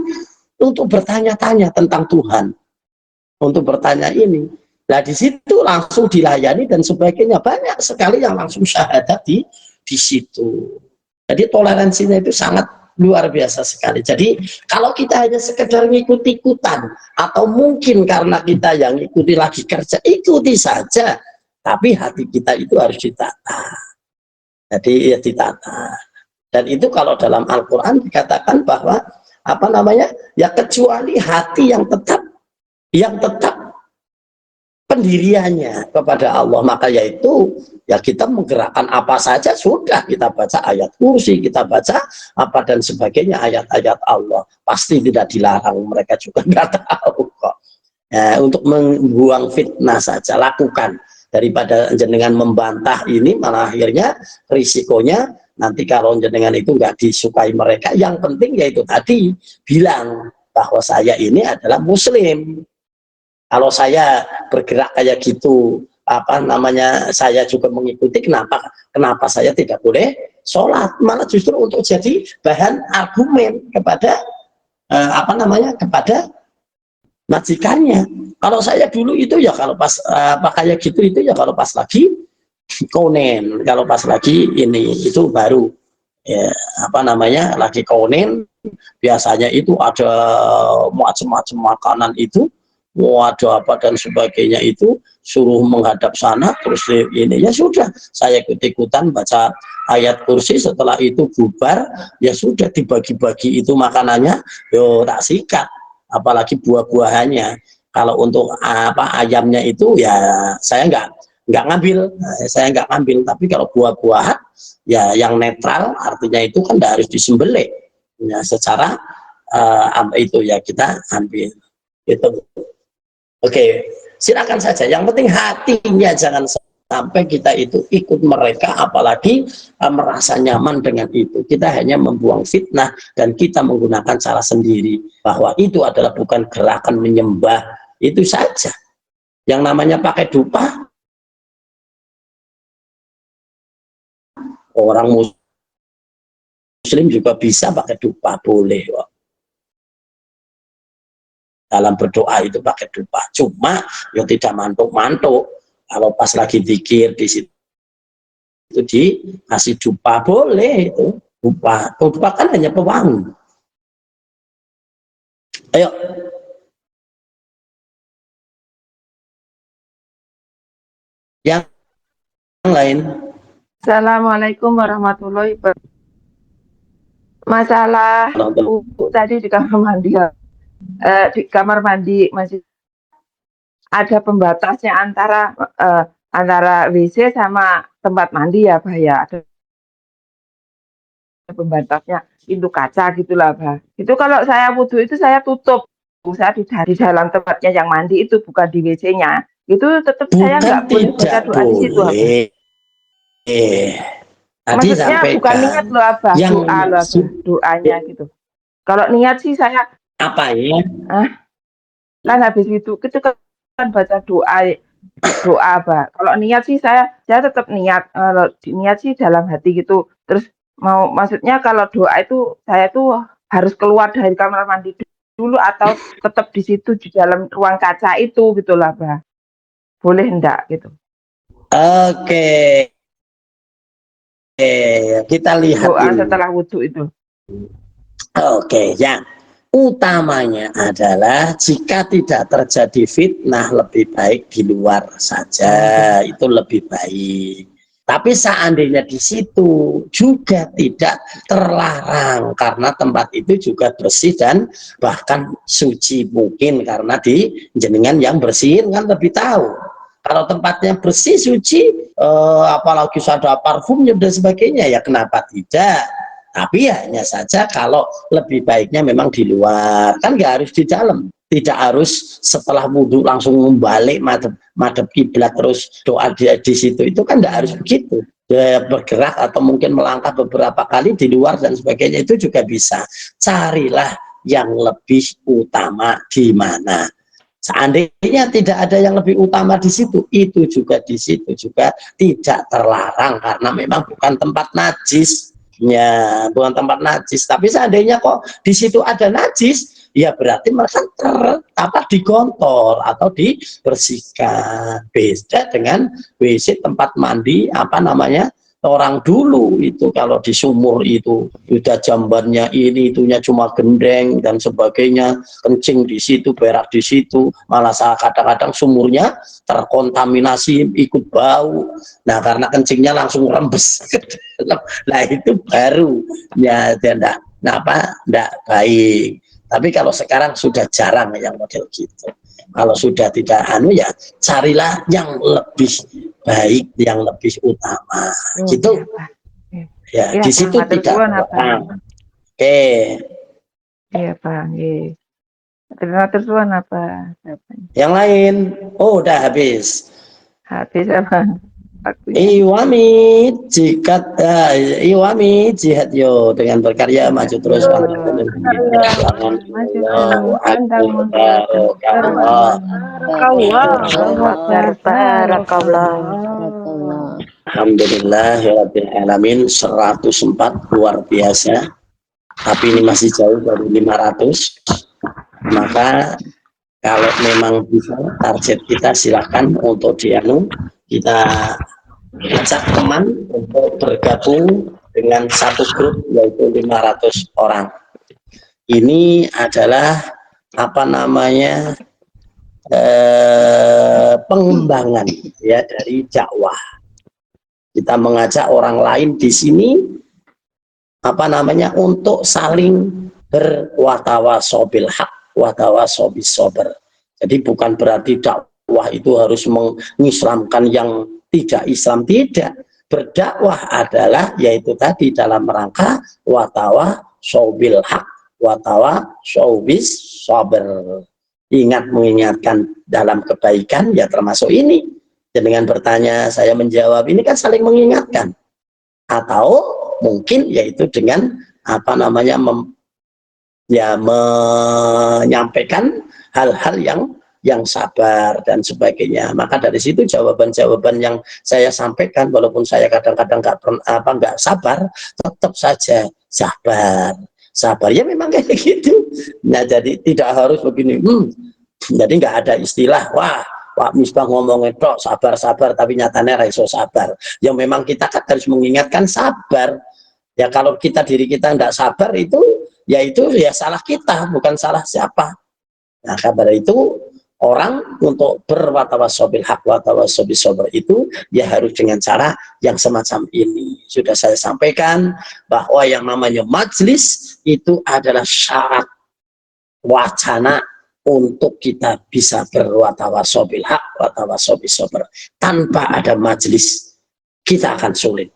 untuk bertanya-tanya tentang Tuhan, untuk bertanya ini. Nah di situ langsung dilayani dan sebagainya, banyak sekali yang langsung syahadat di situ. Jadi toleransinya itu sangat luar biasa sekali. Jadi kalau kita hanya sekedar ngikut-ikutan atau mungkin karena kita yang ikuti lagi kerja, ikuti saja. Tapi hati kita itu harus ditata. Jadi ya ditata. Dan itu kalau dalam Al-Quran dikatakan bahwa apa namanya ya kecuali hati yang tetap pendiriannya kepada Allah, maka yaitu ya kita menggerakkan apa saja sudah, kita baca ayat kursi, kita baca apa dan sebagainya ayat-ayat Allah, pasti tidak dilarang, mereka juga nggak tahu kok. Ya, untuk membuang fitnah saja lakukan, daripada jenengan membantah ini malah akhirnya risikonya nanti kalau jenengan itu nggak disukai mereka. Yang penting yaitu tadi bilang bahwa saya ini adalah muslim. Kalau saya bergerak kayak gitu apa namanya saya juga mengikuti, kenapa saya tidak boleh sholat, malah justru untuk jadi bahan argumen kepada apa namanya kepada majikannya. Kalau saya dulu itu ya kalau pas kayak gitu itu ya kalau pas lagi konen, kalau pas lagi ini itu baru ya, apa namanya lagi konen, biasanya itu ada macam-macam makanan itu, ada apa dan sebagainya, itu suruh menghadap sana, terus ini ya sudah saya ikut-ikutan baca ayat kursi. Setelah itu bubar ya sudah dibagi-bagi itu makanannya, yo tak sikat, apalagi buah-buahannya. Kalau untuk apa ayamnya itu ya saya nggak ngambil, tapi kalau buah-buahan ya yang netral, artinya itu kan tidak harus disembelih ya, secara itu ya kita ambil itu. Oke, silakan saja, yang penting hatinya jangan sampai kita itu ikut mereka, apalagi merasa nyaman dengan itu. Kita hanya membuang fitnah dan kita menggunakan cara sendiri, bahwa itu adalah bukan gerakan menyembah, itu saja. Yang namanya pakai dupa, orang muslim juga bisa pakai dupa, boleh kok. Dalam berdoa itu pakai dupa, cuma ya tidak mantuk-mantuk. Kalau pas lagi zikir di situ itu dikasih dupa boleh, itu dupa kan hanya pewangi. Ayo. Yang lain. Assalamualaikum warahmatullahi wabarakatuh. Masalah tadi di kamar mandi ya. Di kamar mandi masih ada pembatasnya antara antara WC sama tempat mandi ya, Bah ya. Ada pembatasnya, pintu kaca gitulah, Bah. Itu kalau saya wudhu itu saya tutup. Saya di dalam tempatnya yang mandi itu, bukan di WC-nya. Itu tetap saya nggak boleh baca doa di situ, Abah. Tadi Maksudnya bukan niat loh, Abah, yang doa loh, Abah, doanya gitu. Kalau niat sih saya apa ya? Kan habis itu kan baca doa, Abah. Kalau niat sih saya tetap niat. Kalau niat sih dalam hati gitu. Terus maksudnya kalau doa itu saya tuh harus keluar dari kamar mandi dulu atau tetap di situ di dalam ruang kaca itu gitulah, Abah. Boleh enggak gitu. Oke. Kita lihat doa ini. setelah wudhu itu. Oke, yang utamanya adalah jika tidak terjadi fitnah lebih baik di luar saja, itu lebih baik. Tapi seandainya di situ juga tidak terlarang karena tempat itu juga bersih dan bahkan suci, mungkin karena di jenengan yang bersihin kan lebih tahu. Kalau tempatnya bersih, suci, apalagi ada parfumnya dan sebagainya, ya kenapa tidak? Tapi ya hanya saja kalau lebih baiknya memang di luar, kan nggak harus di dalam. Tidak harus setelah wudhu langsung membalik madhep kiblat terus doa di situ. Itu kan nggak harus begitu. Bergerak atau mungkin melangkah beberapa kali di luar dan sebagainya itu juga bisa. Carilah yang lebih utama di mana. Seandainya tidak ada yang lebih utama di situ, itu juga di situ juga tidak terlarang karena memang bukan tempat najis. Ya, bukan tempat najis. Tapi seandainya kok di situ ada najis, ya berarti mereka digontor atau dibersihkan. Beda dengan WC tempat mandi apa namanya orang dulu itu, kalau di sumur itu udah jambannya ini itunya cuma gendeng dan sebagainya, kencing di situ, berak di situ, malah kadang-kadang sumurnya terkontaminasi ikut bau. Nah karena kencingnya langsung rembes ke dalam, nah itu baru ya tidak baik. Tapi kalau sekarang sudah jarang yang model gitu. Kalau sudah tidak ya carilah yang lebih baik, yang lebih utama gitu. Ya, di situ tidak terlarang. Oke. Iya, Pak. Terima kasih apa? Yang lain, udah habis. Habis apa? Iwami jihad yo dengan berkarya maju terus Alhamdulillahirabbil alamin. 104 luar biasa, tapi ini masih jauh dari 500. Maka kalau memang bisa target kita silakan untuk kita ajak teman untuk bergabung dengan satu grup yaitu 500 orang. Ini adalah apa namanya pengembangan ya dari dakwah. Kita mengajak orang lain di sini apa namanya untuk saling berwatawasobil haq watawasobis sober. Jadi bukan berarti dakwah itu harus mengislamkan yang tidak Islam, tidak. Berdakwah adalah yaitu tadi dalam rangka watawasobil haq watawasobis sober. Ingat, mengingatkan dalam kebaikan ya termasuk ini. Dan dengan bertanya saya menjawab, ini kan saling mengingatkan. Atau mungkin yaitu dengan apa namanya menyampaikan hal-hal yang sabar dan sebagainya. Maka dari situ jawaban-jawaban yang saya sampaikan, walaupun saya kadang-kadang nggak sabar, tetap saja sabar ya memang kayak gitu. Nah jadi tidak harus begini. Jadi nggak ada istilah wah Pak Misbah ngomongnya tok sabar tapi nyatanya raiso sabar. Ya memang kita kan harus mengingatkan sabar. Ya kalau diri kita nggak sabar itu ya salah kita, bukan salah siapa. Nah, kabar itu orang untuk berwatawasobil hak watawasobil sober itu ya harus dengan cara yang semacam ini. Sudah saya sampaikan bahwa yang namanya majelis itu adalah syarat wacana untuk kita bisa berwatawasobil hak watawasobil sober. Tanpa ada majelis kita akan sulit.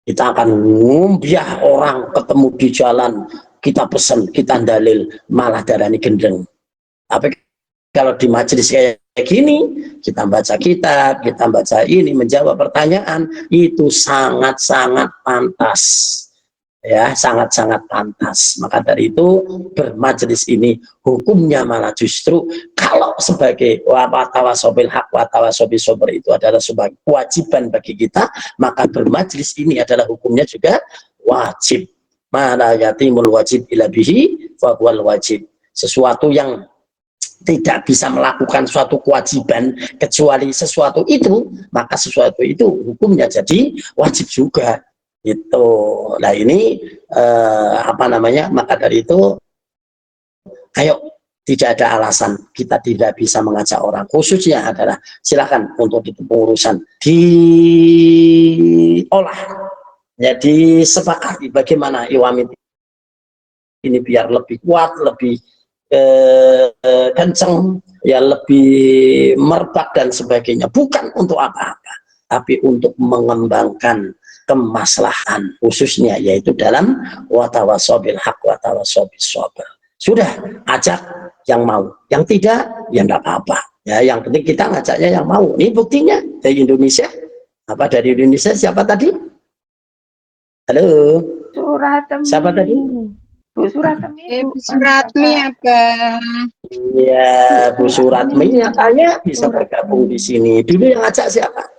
Kita akan ngumbiah orang ketemu di jalan, kita pesan, kita dalil, malah darani gendeng. Tapi kalau di majelis kayak gini, kita baca kitab, kita baca ini, menjawab pertanyaan, itu sangat-sangat pantas. Ya, sangat-sangat pantas. Maka dari itu, bermajelis ini hukumnya malah justru kalau sebagai watawasobil hak watawasobil sober itu adalah sebagai kewajiban bagi kita, maka bermajelis ini adalah hukumnya juga wajib. Mana yatimul wajib ila bihi fa huwal wajib. Sesuatu yang tidak bisa melakukan suatu kewajiban kecuali sesuatu itu, maka sesuatu itu hukumnya jadi wajib juga. Itu. Nah ini apa namanya? Maka dari itu, ayo, tidak ada alasan kita tidak bisa mengajak orang, khususnya adalah silakan untuk itu pengurusan diolah. Jadi sepakati bagaimana Iwamit ini biar lebih kuat, lebih kenceng, ya lebih merebak dan sebagainya, bukan untuk apa-apa, tapi untuk mengembangkan kemaslahan khususnya yaitu dalam watawasobil hak watawasobil sober. Sudah, ajak yang mau, yang tidak ya enggak apa-apa ya, yang penting kita ngajaknya yang mau. Ini buktinya dari Indonesia. Apa dari Indonesia? Siapa tadi? Halo, Suratmi. siapa tadi? Bu Suratmi. Bu Suratmi apa? Iya, Bu Suratmi nyatanya bisa bergabung di sini. Dulu yang ngajak siapa?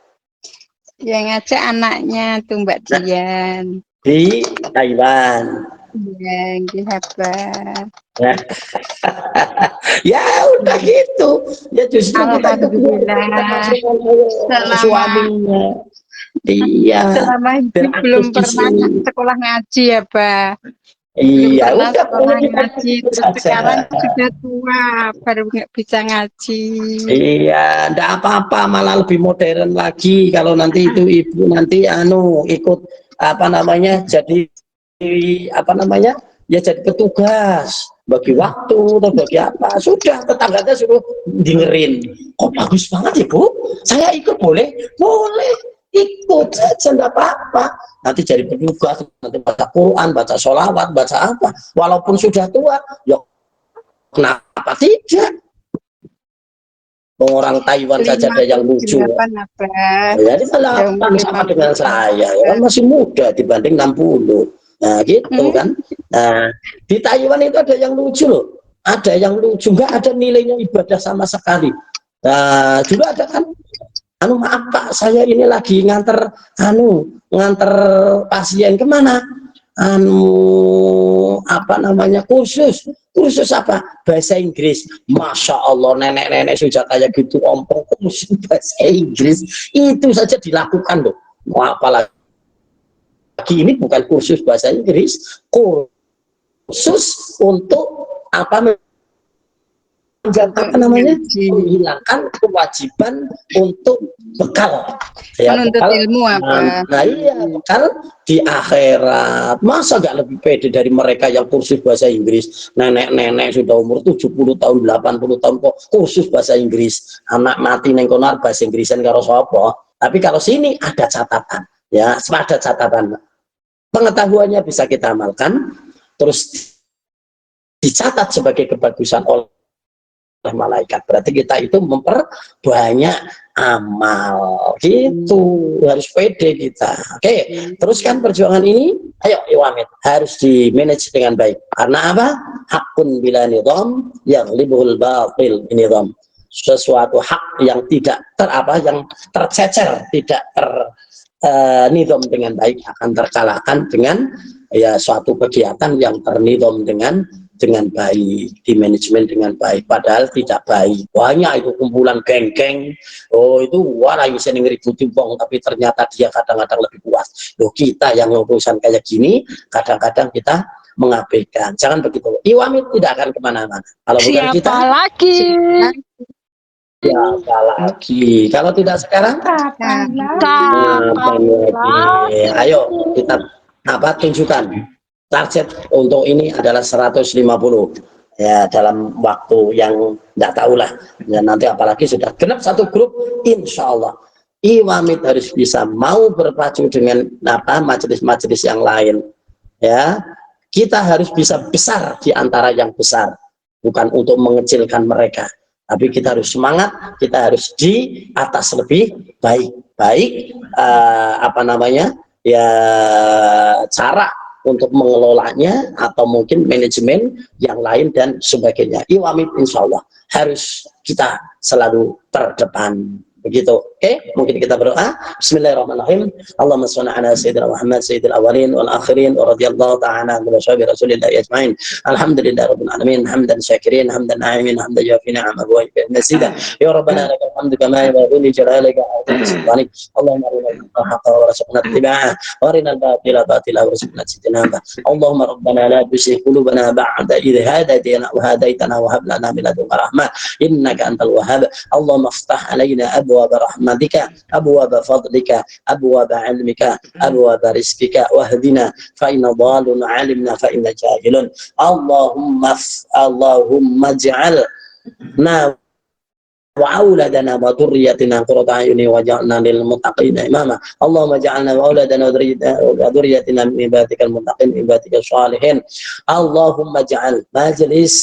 Yang ngajak anaknya tuh Mbak Dian. Di Taiwan. Ya, hebat. Ya. Ya udah gitu. Ya justru kita Alhamdulillah. Suaminya. Iya. Selama hidup belum pernah sekolah ngaji ya, Pak. Iya, belum udah pernah ngaji, terus sekarang sudah tua baru nggak bisa ngaji. Iya, enggak apa-apa, malah lebih modern lagi kalau nanti itu ibu nanti ikut apa namanya, jadi apa namanya, ya jadi petugas bagi waktu atau bagi apa, sudah tetangganya suruh dengerin, kok bagus banget ibu, saya ikut boleh, ikut saja enggak apa-apa. Nanti jadi petugas, nanti baca Quran, baca sholawat, baca apa, walaupun sudah tua, ya kenapa tidak? Orang Taiwan saja ada yang lucu. Jadi kalau sama dengan saya, ya masih muda dibanding 60. Nah gitu kan. Nah di Taiwan itu ada yang lucu loh. Ada yang lucu, nggak ada nilainya ibadah sama sekali. Nah juga ada kan. Maaf Pak, saya ini lagi nganter pasien kemana? Apa namanya, kursus apa, bahasa Inggris. Masya Allah, nenek-nenek sudah kayak gitu ompong kursus bahasa Inggris itu saja dilakukan loh. Apalagi ini bukan kursus bahasa Inggris, kursus untuk apa namanya, menghilangkan kewajiban untuk bekal ya, menuntut bekal, ilmu apa? Nah iya, bekal di akhirat. Masa gak lebih pede dari mereka yang kursus bahasa Inggris? Nenek-nenek sudah umur 70 tahun 80 tahun kok kursus bahasa Inggris, anak mati neng konar bahasa Inggrisan karo sapa. Tapi kalau sini ada catatan ya, ada catatan, pengetahuannya bisa kita amalkan, terus dicatat sebagai kebagusan oleh malaikat. Berarti kita itu memperbanyak amal gitu, harus pede kita. Oke, teruskan perjuangan ini. Ayo Iwamit, harus di manage dengan baik. Karena apa? Hakun bila nidham yang libul batil nidham. Sesuatu hak yang tidak yang tercecer, tidak nidham dengan baik akan terkalahkan dengan ya suatu kegiatan yang ternidham dengan baik, di manajemen dengan baik, padahal tidak baik. Banyak itu kumpulan geng-geng, itu orang bisa ngeributi wong, tapi ternyata dia kadang-kadang lebih puas. Loh, kita yang urusan kayak gini kadang-kadang kita mengabaikan. Jangan begitu. Iwamit tidak akan kemana-mana. Kalau bukan Siapa kita, lagi? siapa lagi? Kalau tidak sekarang, Kapan Kapan lagi? lagi? Ayo kita tunjukkan target untuk ini adalah 150 ya dalam waktu yang nggak tahu lah ya, nanti apalagi sudah genap satu grup, insya Allah Iwamit harus bisa mau berpacu dengan majelis-majelis yang lain ya. Kita harus bisa besar di antara yang besar, bukan untuk mengecilkan mereka, tapi kita harus semangat, kita harus di atas lebih baik apa namanya ya, cara untuk mengelolanya atau mungkin manajemen yang lain dan sebagainya. Iwamit insya Allah harus kita selalu terdepan. Begitu. Oke, mungkin kita berdoa. Bismillahirrahmanirrahim. Allahumma shalli ala sayyidina Muhammad sayyidil awwalin wal akhirin wa radhiyallahu ta'ala an ashabi Rasulillah ajmain. Alhamdulillahirabbil alamin, hamdan syakirin, hamdan na'imin, hamdan yafi ni'amahu wa yazidah. Ya rabbana lakal hamdu kama yanbaghi li jalalika wa 'azimi sultanik. Allahumma arina al-haqqa warzuqna ittiba'ah wa arina al-batila batila warzuqna ijtinabah. Allahumma rabbana la tuzigh qulubana ba'da idh hadaytana wa hadaitana wa hab lana min ladunka rahmah innaka antal wahhab. Allahumma iftah alaina أبواب رحمتك أبواب فضلك أبواب علمك أبواب رزقك واهدنا فإن ضال علمنا فإن جاهل اللهم اجعلنا وأولادنا وذريتنا قرة أعين واجعلنا للمتقين إماما. اللهم اجعلنا وأولادنا وذريتنا من عبادك المتقين من عبادك الصالحين. اللهم اجعل مجلس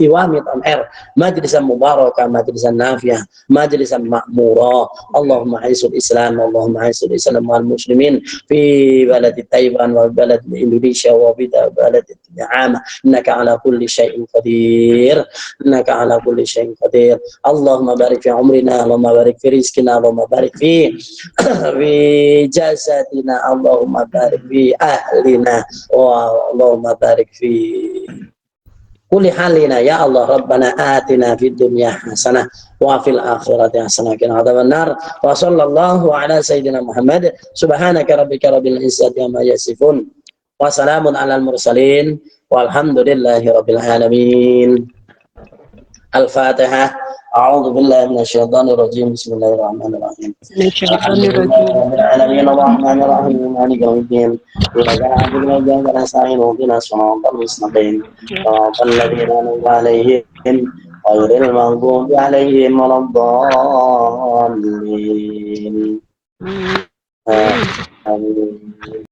إوامة الأمر مجلسا مباركا مجلسا نافعا مجلسا مأمورا. اللهم أعز الإسلام اللهم أعز الإسلام والمسلمين في بلد تايوان وبلد إندونيسيا وبلد العامة. إنك على كل شيء قدير إنك على كل شيء قدير. اللهم بارك في عمرنا اللهم بارك في رزقنا اللهم بارك في جسدنا اللهم بارك في أهلنا اللهم بارك في كل حالنا يا الله. ربنا آتنا في الدنيا حسنة وفي الآخرة حسنة وقنا عذاب النار. وصلى الله على سيدنا محمد. سبحانك ربك رب العزة عما يصفون وسلام على المرسلين والحمد لله رب العالمين. الفاتحة. أعوذ بالله من الشيطان الرجيم. بسم الله الرحمن الرحيم. الحمد لله رب العالمين الرحمن الرحيم مالك يوم الدين إياك نعبد وإياك نستعين اهدنا الصراط المستقيم صراط الذين أنعمت عليهم غير المغضوب عليهم ولا الضالين. آمين.